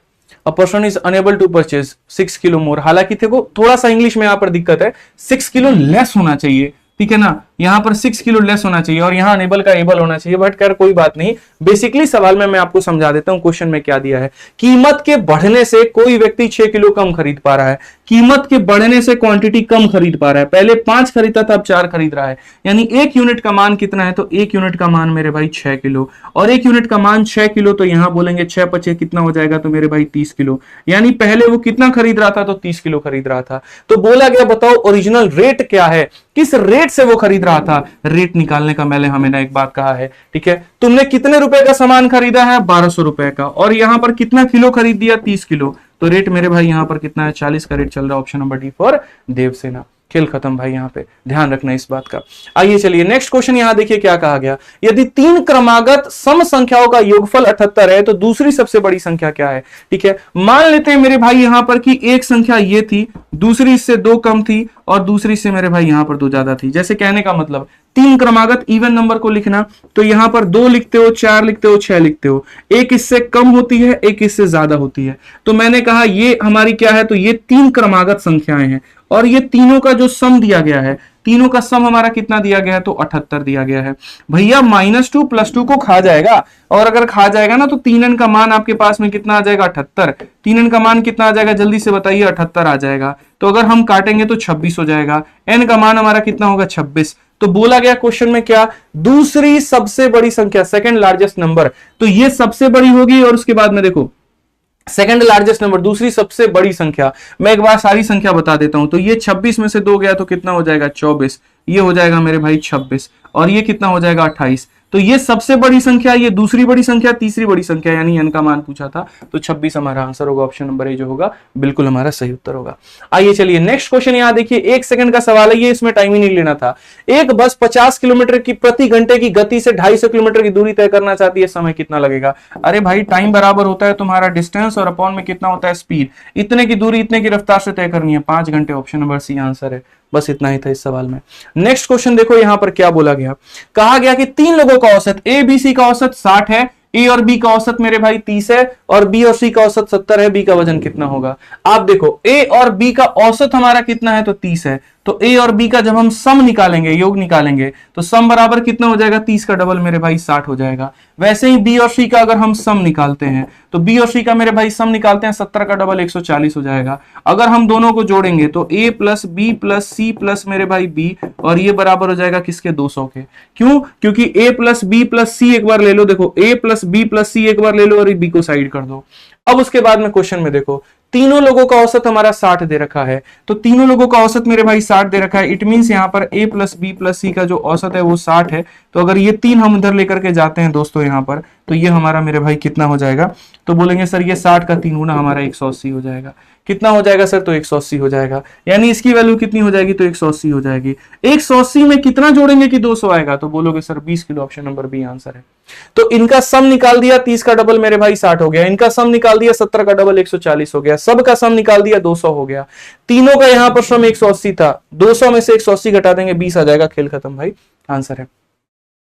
A person is unable to purchase 6 kilo मोर। हालांकि देखो थोड़ा सा इंग्लिश में यहां पर दिक्कत है, 6 किलो लेस होना चाहिए। ठीक है ना, यहां पर 6 किलो लेस होना चाहिए और यहां अनेबल का एबल होना चाहिए, बट खैर कोई बात नहीं। बेसिकली सवाल में मैं आपको समझा देता हूं क्वेश्चन में क्या दिया है। कीमत के बढ़ने से कोई व्यक्ति 6 किलो कम खरीद पा रहा है, कीमत के बढ़ने से क्वांटिटी कम खरीद पा रहा है। पहले 5 खरीदता था, अब 4 खरीद रहा है, यानी 1 यूनिट का मान कितना है, तो 1 यूनिट का मान मेरे भाई 6 किलो, और 1 यूनिट का मान 6 किलो, तो यहां बोलेंगे 6 पचे कितना हो जाएगा, तो मेरे भाई 30 किलो। यानी पहले वो कितना खरीद रहा था, तो 30 किलो खरीद रहा था। तो बोला गया बताओ ओरिजिनल रेट क्या है, किस रेट से वो खरीद रहा था। रेट निकालने का मैंने हमें एक बात कहा है, ठीक है। तुमने कितने रुपए का सामान खरीदा है, 1200 रुपए का, और यहां पर कितना किलो खरीद दिया, 30 किलो, तो रेट मेरे भाई यहां पर कितना है, 40 का रेट चल रहा है। Option number D for Devasena. खेल खत्म भाई, यहां पे ध्यान रखना इस बात का। आइए चलिए नेक्स्ट क्वेश्चन, यहां देखिए क्या कहा गया। यदि 3 क्रमागत सम संख्याओं का योगफल 78 है तो दूसरी सबसे बड़ी संख्या क्या है, ठीक है। मान लेते हैं मेरे भाई यहां पर कि एक संख्या ये थी, दूसरी इससे 2 कम थी, और दूसरी से मेरे भाई यहां पर 2 ज्यादा थी। जैसे कहने का मतलब 3 क्रमागत इवन नंबर को लिखना, तो यहां पर 2 लिखते हो, 4 लिखते हो, 6 लिखते हो, एक इससे कम होती है, एक इससे ज्यादा होती है। तो मैंने कहा ये हमारी क्या है, तो ये 3 क्रमागत संख्याएं हैं, और ये तीनों का जो सम दिया गया है, तीनों का सम हमारा कितना दिया गया है, तो 78 दिया गया है। भैया -2 +2 को खा जाएगा, और अगर खा जाएगा ना तो 3n का मान आपके पास में कितना आ जाएगा, 78। 3n का मान कितना आ जाएगा, जल्दी से बताइए, 78 आ जाएगा। तो अगर हम काटेंगे तो 26 हो जाएगा। n का मान हमारा कितना होगा, 26। तो बोला गया क्वेश्चन में क्या, दूसरी सबसे बड़ी संख्या, सेकंड लार्जेस्ट नंबर, तो ये सबसे बड़ी होगी, और उसके बाद में देखो सेकंड लार्जेस्ट नंबर, दूसरी सबसे बड़ी संख्या। मैं एक बार सारी संख्या बता देता हूं, तो ये 26 में से 2 गया तो कितना हो जाएगा, 24, ये हो जाएगा मेरे भाई 26, और ये कितना हो जाएगा, 28। तो ये सबसे बड़ी संख्या, ये दूसरी बड़ी संख्या, तीसरी बड़ी संख्या, यानी n का मान पूछा था, तो 26 हमारा आंसर होगा। ऑप्शन नंबर ए जो होगा बिल्कुल हमारा सही उत्तर होगा। आइए चलिए नेक्स्ट क्वेश्चन, यहां देखिए 1 सेकंड का सवाल है, ये इसमें टाइम ही नहीं लेना था। एक बस 50 किलोमीटर की प्रति घंटे की गति से 250 किलोमीटर की दूरी तय करना चाहती है, समय कितना लगेगा। अरे भाई टाइम बराबर होता है तुम्हारा डिस्टेंस और अपॉन में कितना होता है, स्पीड। इतने की दूरी इतने की रफ्तार से तय करनी है, 5 घंटे। ऑप्शन नंबर सी आंसर है। बस इतना ही था इस सवाल में। नेक्स्ट क्वेश्चन देखो यहां पर क्या बोला गया, कहा गया कि 3 लोगों का औसत, ए बी सी का औसत 60 है, ए और बी का औसत मेरे भाई 30 है, और बी और सी का औसत 70 है। बी का वजन कितना होगा। आप देखो ए और बी का औसत हमारा कितना है, तो 30 है। तो ए और बी का जब हम सम निकालेंगे, योग निकालेंगे, तो सम बराबर कितना हो जाएगा, 30 का डबल मेरे भाई 60 हो जाएगा। वैसे ही बी और सी का अगर हम सम निकालते हैं, तो बी और सी का मेरे भाई सम निकालते हैं, 70 का डबल 140 हो जाएगा। अगर हम दोनों को जोड़ेंगे तो A plus B plus C plus मेरे भाई बी, और ये बराबर हो जाएगा किसके, 200 के। क्यों, क्योंकि ए प्लस बी प्लस सी एक बार ले लो, देखो ए प्लस बी प्लस सी एक बार ले लो, और बी को साइड कर दो। अब उसके बाद में क्वेश्चन में देखो, तीनों लोगों का औसत हमारा 60 दे रखा है, तो तीनों लोगों का औसत मेरे भाई 60 दे रखा है। इट मींस यहां पर a प्लस बी प्लस सी का जो औसत है वो 60 है। तो अगर ये 3 हम इधर लेकर के जाते हैं दोस्तों यहां पर, तो ये हमारा मेरे भाई कितना हो जाएगा, तो बोलेंगे सर ये 60 का 3 गुना हमारा 180 हो जाएगा। कितना हो जाएगा सर, तो 180 हो जाएगा। यानी इसकी वैल्यू कितनी हो जाएगी, तो 180 हो जाएगी। 180 में कितना जोड़ेंगे कि 200 आएगा, तो बोलोगे sir 20 kilo. Option number B answer है। तो इनका सम निकाल दिया, 30 का डबल मेरे भाई 60 हो गया। इनका सम निकाल दिया, 70 का डबल 140 हो गया। सबका सम निकाल दिया, 200 हो गया। तीनों का यहां पर सम 180 था, 200 में से 180 घटा देंगे, 20 आ जाएगा। खेल खत्म भाई, आंसर है।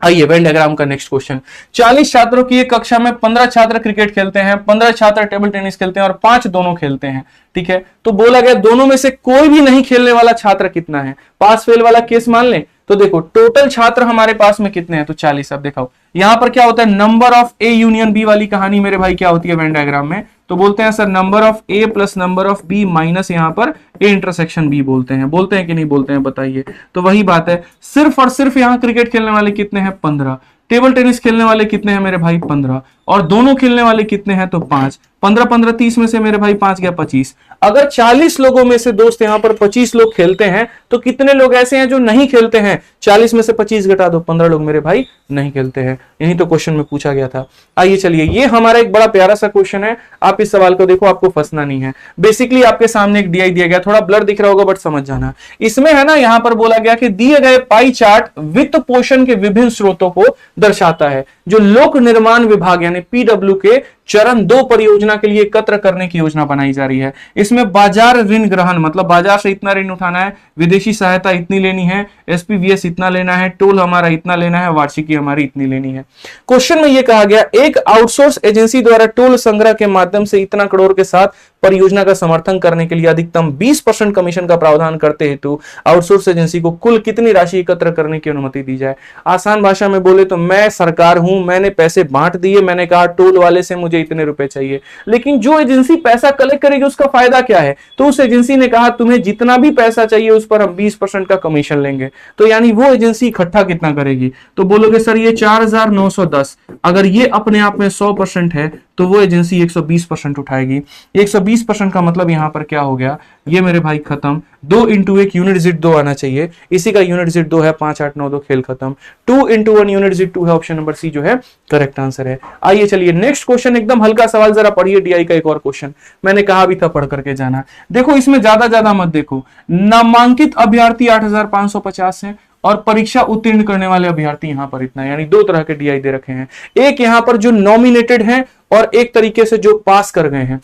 आइए वेन डायग्राम का नेक्स्ट क्वेश्चन। 40 छात्रों की एक कक्षा में 15 छात्र क्रिकेट खेलते हैं, 15 छात्र टेबल टेनिस खेलते हैं, और 5 दोनों खेलते हैं। ठीक है, तो बोला गया दोनों में से कोई भी नहीं खेलने वाला छात्र कितना है। पास फेल वाला केस मान लें, तो देखो टोटल छात्र हमारे पास में कितने हैं, तो 40। अब देखो यहां पर क्या होता है, number of A union B वाली कहानी मेरे भाई क्या होती है वेन डायग्राम में, तो बोलते हैं sir number of A plus number of B minus यहां पर ए इंटरसेक्शन बी बोलते हैं कि नहीं बोलते हैं, बताइए। तो वही बात है, सिर्फ और सिर्फ यहां क्रिकेट खेलने वाले कितने हैं, 15। टेबल टेनिस खेलने वाले कितने हैं मेरे भाई, 15। और दोनों खेलने वाले कितने हैं, तो 5। 15 15 30 में से मेरे भाई 5 गया 25। अगर 40 लोगों में से दोस्त यहां पर 25 लोग खेलते हैं, तो कितने लोग ऐसे हैं जो नहीं खेलते हैं। 40 में से 25 घटा दो, 15 लोग मेरे भाई नहीं खेलते हैं। यही तो क्वेश्चन में पूछा गया था। आइए चलिए, ये हमारा एक बड़ा प्यारा सा क्वेश्चन है। आप इस सवाल को देखो, आपको फंसना नहीं है। बेसिकली आपके सामने एक डीआई दिया गया, थोड़ा ब्लर दिख रहा होगा बट समझ जाना। इसमें है ना, यहां पर बोला गया कि दिए गए पाई चार्ट वित्त पोषण के विभिन्न स्रोतों को दर्शाता है। जो लोक निर्माण विभाग यानी पीडब्ल्यू के चरण 2 परियोजना के लिए एकत्र करने की योजना बनाई जा रही है। इसमें बाजार ऋण ग्रहण मतलब बाजार से इतना ऋण उठाना है, विदेशी सहायता इतनी लेनी है, एसपीवीएस इतना लेना है, टोल हमारा इतना लेना है, वार्षिकी हमारी इतनी लेनी है। क्वेश्चन में यह कहा गया एक आउटसोर्स एजेंसी द्वारा टोल संग्रह के माध्यम से इतना करोड़ के साथ परियोजना का समर्थन करने के लिए अधिकतम 20% कमीशन का प्रावधान करते हेतु आउटसोर्स एजेंसी को कुल कितनी राशि एकत्र करने की अनुमति दी जाए। आसान भाषा में बोले तो मैं सरकार हूं, मैंने पैसे बांट दिए, मैंने कहा टोल वाले से मुझे इतने रुपए चाहिए, लेकिन जो एजेंसी पैसा कलेक्ट करेगी उसका फायदा क्या है? तो उस एजेंसी ने कहा तुम्हें जितना भी पैसा चाहिए उस पर हम 20% का कमीशन लेंगे। तो यानी वो एजेंसी इकट्ठा कितना करेगी? तो बोलोगे सर ये 4910, अगर ये अपने आप में 100% है तो वो एजेंसी 120% उठाएगी। 120% का मतलब यहां पर क्या हो गया, ये मेरे भाई खत्म। 2 इंटू 1 यूनिट जिट 2 आना चाहिए, इसी का यूनिट जिट 2 है, 5 8 9 2 खेल खत्म। 2 इंटू 1 यूनिट जिट 2 है, ऑप्शन नंबर सी जो है करेक्ट आंसर है। आइए चलिए नेक्स्ट क्वेश्चन, एकदम हल्का सवाल, जरा पढ़िए डीआई का एक और क्वेश्चन, मैंने कहा भी था पढ़ करके जाना। देखो इसमें ज्यादा मत देखो, नामांकित अभ्यर्थी 8550 है और परीक्षा उत्तीर्ण करने वाले अभ्यर्थी यहां पर इतना, यानी 2 तरह के डीआई दे रखे हैं, एक यहां पर जो नॉमिनेटेड है और एक तरीके से जो पास कर गए हैं।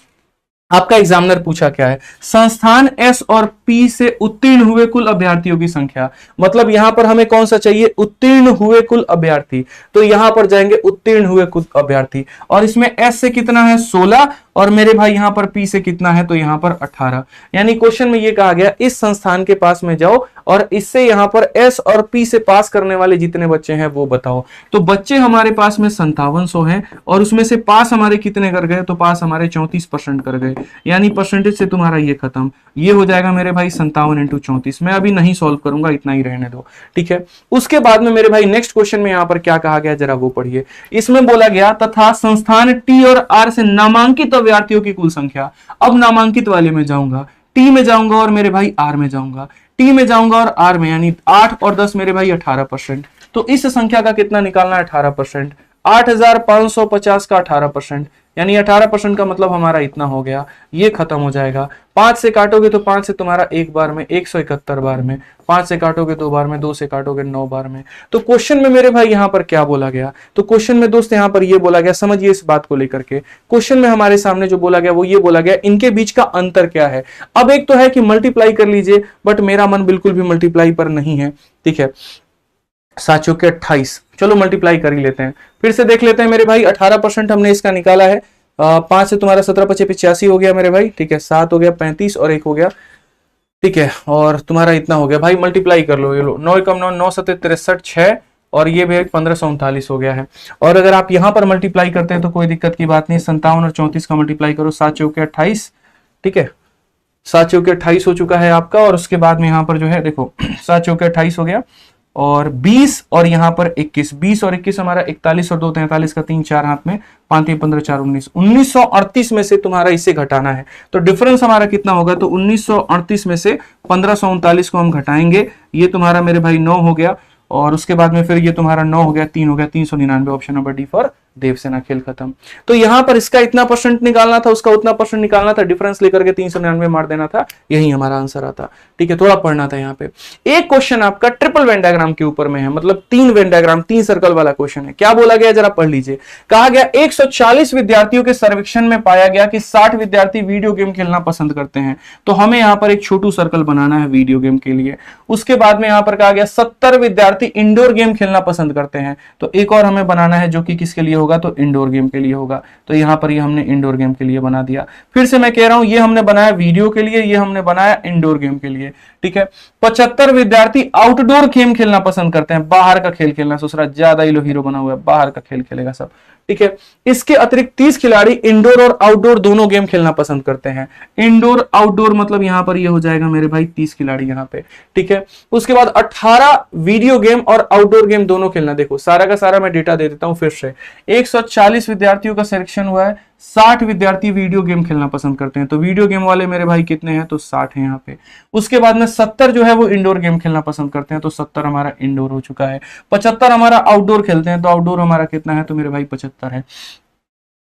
आपका एग्जामिनर पूछा क्या है, संस्थान एस और पी से उत्तीर्ण हुए कुल अभ्यर्थियों की संख्या, मतलब यहां पर हमें कौन सा चाहिए, उत्तीर्ण हुए कुल अभ्यर्थी, तो यहां पर जाएंगे उत्तीर्ण हुए कुल अभ्यर्थी, और इसमें एस से कितना है 16 और मेरे भाई यहां पर पी से कितना है, तो यहां पर 18। यानी क्वेश्चन में यह कहा गया इस संस्थान के पास में जाओ और इससे यहां पर एस और पी से पास करने वाले जितने बच्चे हैं वो बताओ। तो बच्चे हमारे पास में 5700 हैं और उसमें से पास हमारे कितने कर गए, तो पास हमारे 34% कर गए, यानी परसेंटेज से तुम्हारा ये खत्म, ये हो जाएगा मेरे भाई 57 इंटू 34। मैं अभी नहीं सॉल्व करूंगा, इतना ही रहने दो, ठीक है। उसके बाद में मेरे भाई नेक्स्ट क्वेश्चन में यहां पर क्या कहा गया, जरा वो पढ़िए। इसमें बोला गया तथा संस्थान टी और आर से नामांकित अभ्यर्थियों की कुल संख्या। अब नामांकित वाले में जाऊंगा, टी में जाऊंगा और मेरे भाई आर में जाऊंगा, टी में जाऊंगा और आर में, यानी 8 और 10 मेरे भाई 18%। तो इस संख्या का कितना निकालना है, 18%। 8550 का 18%, यानी 18% का मतलब हमारा इतना हो गया, ये खत्म हो जाएगा। 5 से काटोगे तो 5 से तुम्हारा एक बार में 171 बार में, 5 से काटोगे 2 बार में, 2 से काटोगे 9 बार में। तो क्वेश्चन में मेरे भाई यहां पर क्या बोला गया, तो क्वेश्चन में दोस्त यहां पर ये बोला गया, समझिए इस बात को लेकर के। क्वेश्चन में हमारे सामने जो बोला गया वो ये बोला गया इनके बीच का अंतर क्या है। अब एक तो है कि मल्टीप्लाई कर लीजिए, बट मेरा मन बिल्कुल भी मल्टीप्लाई पर नहीं है, ठीक है। 7 चौके 28, चलो मल्टीप्लाई कर ही लेते हैं, फिर से देख लेते हैं मेरे भाई। 18% हमने इसका निकाला है, 5 से तुम्हारा 17 5 85 हो गया मेरे भाई, ठीक है। 7 हो गया 35 और 1 हो गया, ठीक है, और तुम्हारा इतना हो गया भाई, मल्टीप्लाई कर लो, ये लो 9 कम 9 9 7 63 6 और ये भी 1539 हो गया है। और अगर आप यहां पर मल्टीप्लाई करते हैं तो कोई दिक्कत की बात नहीं, 57 और 34 का मल्टीप्लाई करो, 7 चौके 28, ठीक है, 7 चौके 28 हो चुका है आपका। और उसके बाद में यहां पर जो है देखो 7 चौके 28 हो गया और 20 और यहां पर 21, 20 और 21 हमारा 41 और 2 43 का 3 4 हाथ में, 5 3 15 4 19, 1938 में से तुम्हारा इसे घटाना है। तो डिफरेंस हमारा कितना होगा, तो 1938 में से 1539 को हम घटाएंगे, ये तुम्हारा मेरे भाई 9 हो गया। और उसके बाद में फिर ये तुम्हारा 9 हो गया, 3 हो गया, 399, option number D for Devasena, खेल खत्म। तो यहां पर इसका इतना परसेंट निकालना था, उसका उतना परसेंट निकालना था, डिफरेंस लेकर के 399 मार देना था, यही हमारा आंसर आता, ठीक है। थोड़ा पढ़ना था यहाँ पे। एक क्वेश्चन आपका ट्रिपल वेन डायग्राम के ऊपर में है, मतलब 3 वेन डायग्राम 3 सर्कल वाला क्वेश्चन है। क्या बोला गया जरा पढ़ लीजिए। कहा गया 140 विद्यार्थियों के सर्वेक्षण में पाया गया कि 60 विद्यार्थी वीडियो गेम खेलना पसंद करते हैं, तो हमें यहाँ पर एक छोटू सर्कल बनाना है वीडियो गेम के लिए। उसके बाद में यहाँ पर कहा गया 70 विद्यार्थी इंडोर गेम खेलना पसंद करते हैं, तो एक और हमें बनाना है जो कि किसके लिए होगा, तो इंडोर गेम के लिए होगा। तो यहां पर ये हमने इंडोर गेम के लिए बना दिया। फिर से मैं कह रहा हूं, ये हमने बनाया वीडियो के लिए, ये हमने बनाया इंडोर गेम के लिए, ठीक है। 75 विद्यार्थी आउटडोर गेम खेलना पसंद करते हैं, बाहर का खेल खेलना। ससुरा ज्यादा ही लो हीरो बना हुआ है, बाहर का खेल खेलेगा सब, ठीक है। इसके अतिरिक्त 30 खिलाड़ी इंडोर और आउटडोर दोनों गेम खेलना पसंद करते हैं। इंडोर आउटडोर मतलब यहां पर ये हो जाएगा मेरे भाई 30 खिलाड़ी यहां पे, ठीक है। उसके बाद 18 वीडियो गेम और आउटडोर गेम दोनों खेलना। देखो सारा का सारा मैं डेटा दे देता हूं फिर से। 140 विद्यार्थियों का सिलेक्शन हुआ है, 60 विद्यार्थी वीडियो गेम खेलना पसंद करते हैं, तो वीडियो गेम वाले मेरे भाई कितने हैं, तो 60 है यहाँ पे। उसके बाद में 70 जो है वो इंडोर गेम खेलना पसंद करते हैं, तो 70 हमारा इंडोर हो चुका है। 75 हमारा आउटडोर खेलते हैं, तो आउटडोर हमारा कितना है, तो मेरे भाई 75 है।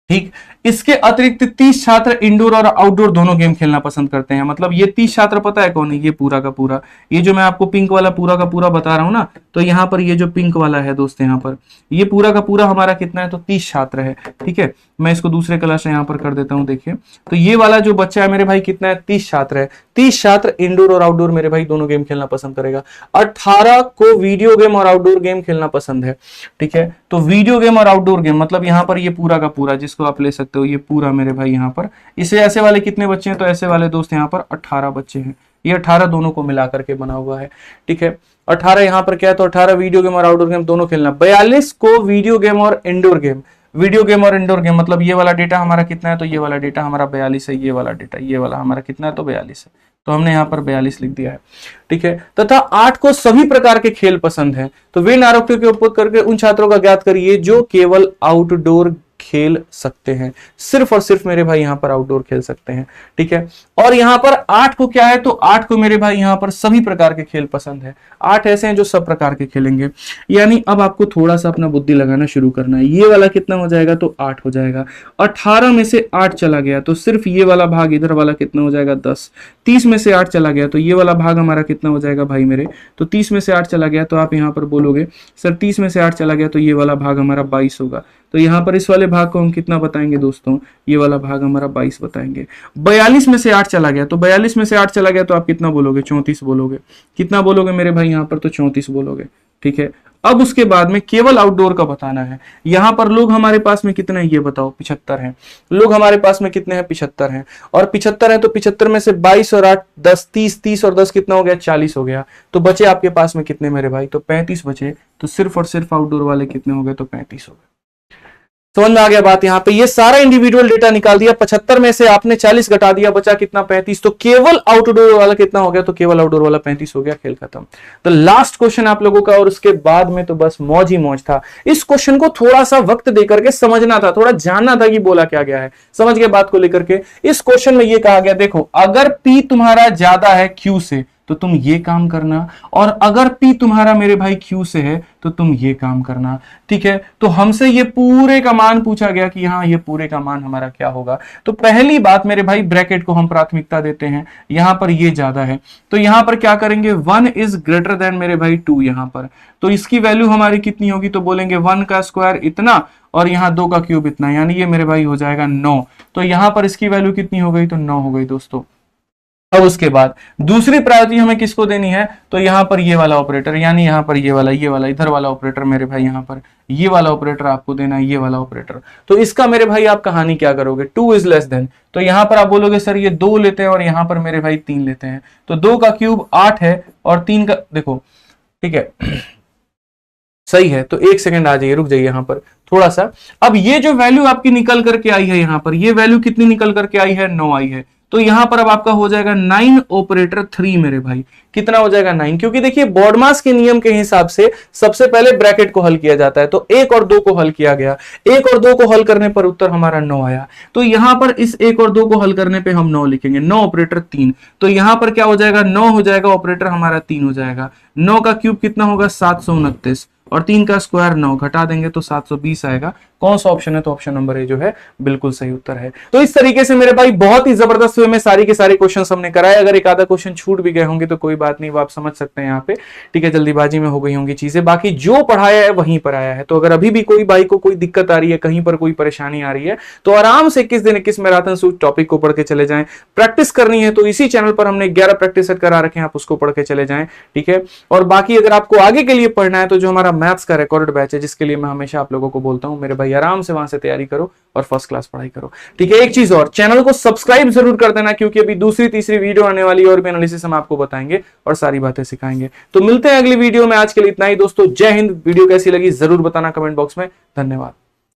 ठीक। इसके अतिरिक्त 30 छात्र इंडोर और आउटडोर दोनों गेम खेलना पसंद करते हैं। मतलब ये 30 छात्र पता है कौन है? ये पूरा का पूरा, ये जो मैं आपको पिंक वाला पूरा का पूरा बता रहा हूं ना, तो यहाँ पर ये जो पिंक वाला है दोस्त, यहाँ पर ये पूरा का पूरा हमारा कितना है? तो 30 छात्र है। ठीक है, मैं इसको दूसरे कलर से यहाँ पर कर देता हूँ। देखिए, तो ये वाला जो बच्चा है मेरे भाई कितना है? 30 छात्र है। 30 छात्र इंडोर और आउटडोर मेरे भाई दोनों गेम खेलना पसंद करेगा। 18 को वीडियो गेम और आउटडोर गेम खेलना पसंद है। ठीक है, तो वीडियो गेम और आउटडोर गेम मतलब यहाँ पर ये पूरा का पूरा जिसको आप ले सकते हो, ये पूरा मेरे भाई यहाँ पर। इसे ऐसे वाले कितने बच्चे हैं? तो ऐसे वाले दोस्त यहाँ पर 18 बच्चे हैं। ये 18 दोनों को मिला करके बना हुआ है। ठीक है, 18 यहाँ पर क्या है? तो 18 वीडियो गेम और आउटडोर गेम दोनों खेलना। 42 को वीडियो गेम और इंडोर गेम, वीडियो गेम और इंडोर गेम मतलब ये वाला डेटा हमारा कितना है? तो ये वाला डेटा हमारा 42 है। ये वाला डेटा, ये वाला हमारा कितना है? तो 42 है। तो हमने यहाँ पर 42 लिख दिया है। ठीक है, तथा 8 को सभी प्रकार के खेल पसंद है। तो वे आरोपियों के उपयोग करके उन छात्रों का ज्ञात करिए जो केवल आउटडोर खेल सकते हैं। सिर्फ और सिर्फ मेरे भाई यहाँ पर आउटडोर खेल सकते हैं। ठीक है, और यहाँ पर 8 को क्या है? तो 8 को मेरे भाई यहाँ पर सभी प्रकार के खेल पसंद है। 8 ऐसे हैं जो सब प्रकार के खेलेंगे। यानी अब आपको थोड़ा सा अपना बुद्धि लगाना शुरू करना है। ये वाला कितना हो जाएगा? तो 8 हो जाएगा। 18 में से 8 चला गया तो सिर्फ ये वाला भाग इधर वाला कितना हो जाएगा? 10। 30 में से 8 चला गया तो ये वाला भाग हमारा कितना हो जाएगा भाई मेरे? तो 30 में से 8 चला गया तो आप यहाँ पर बोलोगे सर 30 में से 8 चला गया तो ये वाला भाग हमारा 22 होगा। तो यहाँ पर इस वाले भाग को हम कितना बताएंगे दोस्तों? ये वाला भाग हमारा 22 बताएंगे। 42 में से 8 चला गया तो 42 में से 8 चला गया तो आप कितना बोलोगे? 34 बोलोगे। कितना बोलोगे मेरे भाई यहाँ पर? तो 34 बोलोगे। ठीक है, अब उसके बाद में केवल आउटडोर का बताना है। यहाँ पर लोग हमारे पास में कितने हैं? ये बताओ। 75 हैं लोग हमारे पास में। कितने हैं? 75 हैं। और 75 है तो 75 में से 22 और 8 10, 30, 30 और 10 कितना हो गया? 40 हो गया। तो बचे आपके पास में कितने मेरे भाई? तो 35 बचे। तो सिर्फ और सिर्फ आउटडोर वाले कितने हो गए? तो 35 हो गए। समझ में आ गया बात? यहाँ पे ये सारा इंडिविजुअल डेटा निकाल दिया। 75 में से आपने 40 घटा दिया, बचा कितना? 35। तो केवल आउटडोर वाला कितना हो गया? तो केवल आउटडोर वाला 35 हो गया। खेल खत्म। तो लास्ट क्वेश्चन आप लोगों का, और उसके बाद में तो बस मौज ही मौज था। इस क्वेश्चन को थोड़ा सा वक्त देकर के समझना था, थोड़ा जानना था कि बोला क्या गया है। समझ गए बात को लेकर के? इस क्वेश्चन में ये कहा गया, देखो अगर P तुम्हारा ज्यादा है Q से तो तुम ये काम करना, और अगर P तुम्हारा मेरे भाई Q से है तो तुम ये काम करना। ठीक है, तो हमसे ये पूरे का मान पूछा गया कि हाँ ये पूरे का मान हमारा क्या होगा। तो पहली बात मेरे भाई, ब्रैकेट को हम प्राथमिकता देते हैं। यहां पर ये ज्यादा है तो यहां पर क्या करेंगे? 1 इज ग्रेटर देन मेरे भाई 2 यहां पर। तो इसकी वैल्यू हमारी कितनी होगी? तो बोलेंगे 1 का स्क्वायर इतना और यहाँ 2 का क्यूब इतना, यानी ये मेरे भाई हो जाएगा 9। तो यहां पर इसकी वैल्यू कितनी हो गई? तो 9 हो गई दोस्तों। अब उसके बाद दूसरी प्रायोरिटी हमें किसको देनी है? तो यहाँ पर ये वाला ऑपरेटर, यानी यहाँ पर ये वाला इधर वाला ऑपरेटर मेरे भाई, यहाँ पर ये वाला ऑपरेटर आपको देना है, ये वाला ऑपरेटर। तो इसका मेरे भाई आप कहानी क्या करोगे? 2 इज लेस देन, तो यहाँ पर आप बोलोगे सर ये 2 लेते हैं और यहाँ पर मेरे भाई 3 लेते हैं। तो 2 का क्यूब 8 है और 3 का, देखो ठीक है सही है। तो 1 सेकंड आ जाइए, रुक जाइए यहाँ पर थोड़ा सा। अब ये जो वैल्यू आपकी निकल करके आई है यहाँ पर, ये वैल्यू कितनी निकल करके आई है? 9 आई है। तो यहां पर अब आपका हो जाएगा 9 ऑपरेटर 3 मेरे भाई। कितना हो जाएगा? 9। क्योंकि देखिए बॉडमास के नियम के हिसाब से सबसे पहले ब्रैकेट को हल किया जाता है। तो 1 और 2 को हल किया गया, 1 और 2 को हल करने पर उत्तर हमारा 9 आया। तो यहां पर इस 1 और 2 को हल करने पे हम 9 लिखेंगे। 9 ऑपरेटर 3, तो यहां पर क्या हो जाएगा? 9 हो जाएगा, ऑपरेटर हमारा 3 हो जाएगा। 9 का क्यूब कितना होगा? 729 और 3 का स्क्वायर 9, घटा देंगे तो 720 आएगा। कौन सा ऑप्शन है? तो ऑप्शन नंबर ए जो है बिल्कुल सही उत्तर है। तो इस तरीके से मेरे भाई बहुत ही जबरदस्त वे में सारी के सारे क्वेश्चन हमने कराए। अगर एक आधा क्वेश्चन छूट भी गए होंगे तो कोई बात नहीं, वो आप समझ सकते हैं यहाँ पे। ठीक है, जल्दीबाजी में हो गई होंगी चीजें, बाकी जो पढ़ाया है वहीं पर आया है। तो अगर अभी भी कोई भाई को कोई दिक्कत आ रही है, कहीं पर कोई परेशानी आ रही है, तो आराम से 21 दिन 21 मैराथन सूट टॉपिक को पढ़ के चले जाएं। प्रैक्टिस करनी है तो इसी चैनल पर हमने 11 प्रैक्टिस सेट करा रखे हैं, आप उसको पढ़ के चले जाएं। ठीक है, और बाकी अगर आपको आगे के लिए पढ़ना है तो जो हमारा मैथ्स का रिकॉर्डेड बैच है, जिसके लिए मैं हमेशा आप लोगों को बोलता हूं मेरे भाई आराम से वहां से तैयारी करो और फर्स्ट क्लास पढ़ाई करो। ठीक है, एक चीज और, चैनल को सब्सक्राइब जरूर कर देना, क्योंकि अभी दूसरी तीसरी वीडियो आने वाली और भी एनालिसिस हम आपको बताएंगे और सारी बातें सिखाएंगे। तो मिलते हैं अगली वीडियो में। आज के लिए इतना ही दोस्तों, जय हिंद। वीडियो कैसी लगी जरूर बताना कमेंट बॉक्स में। धन्यवाद।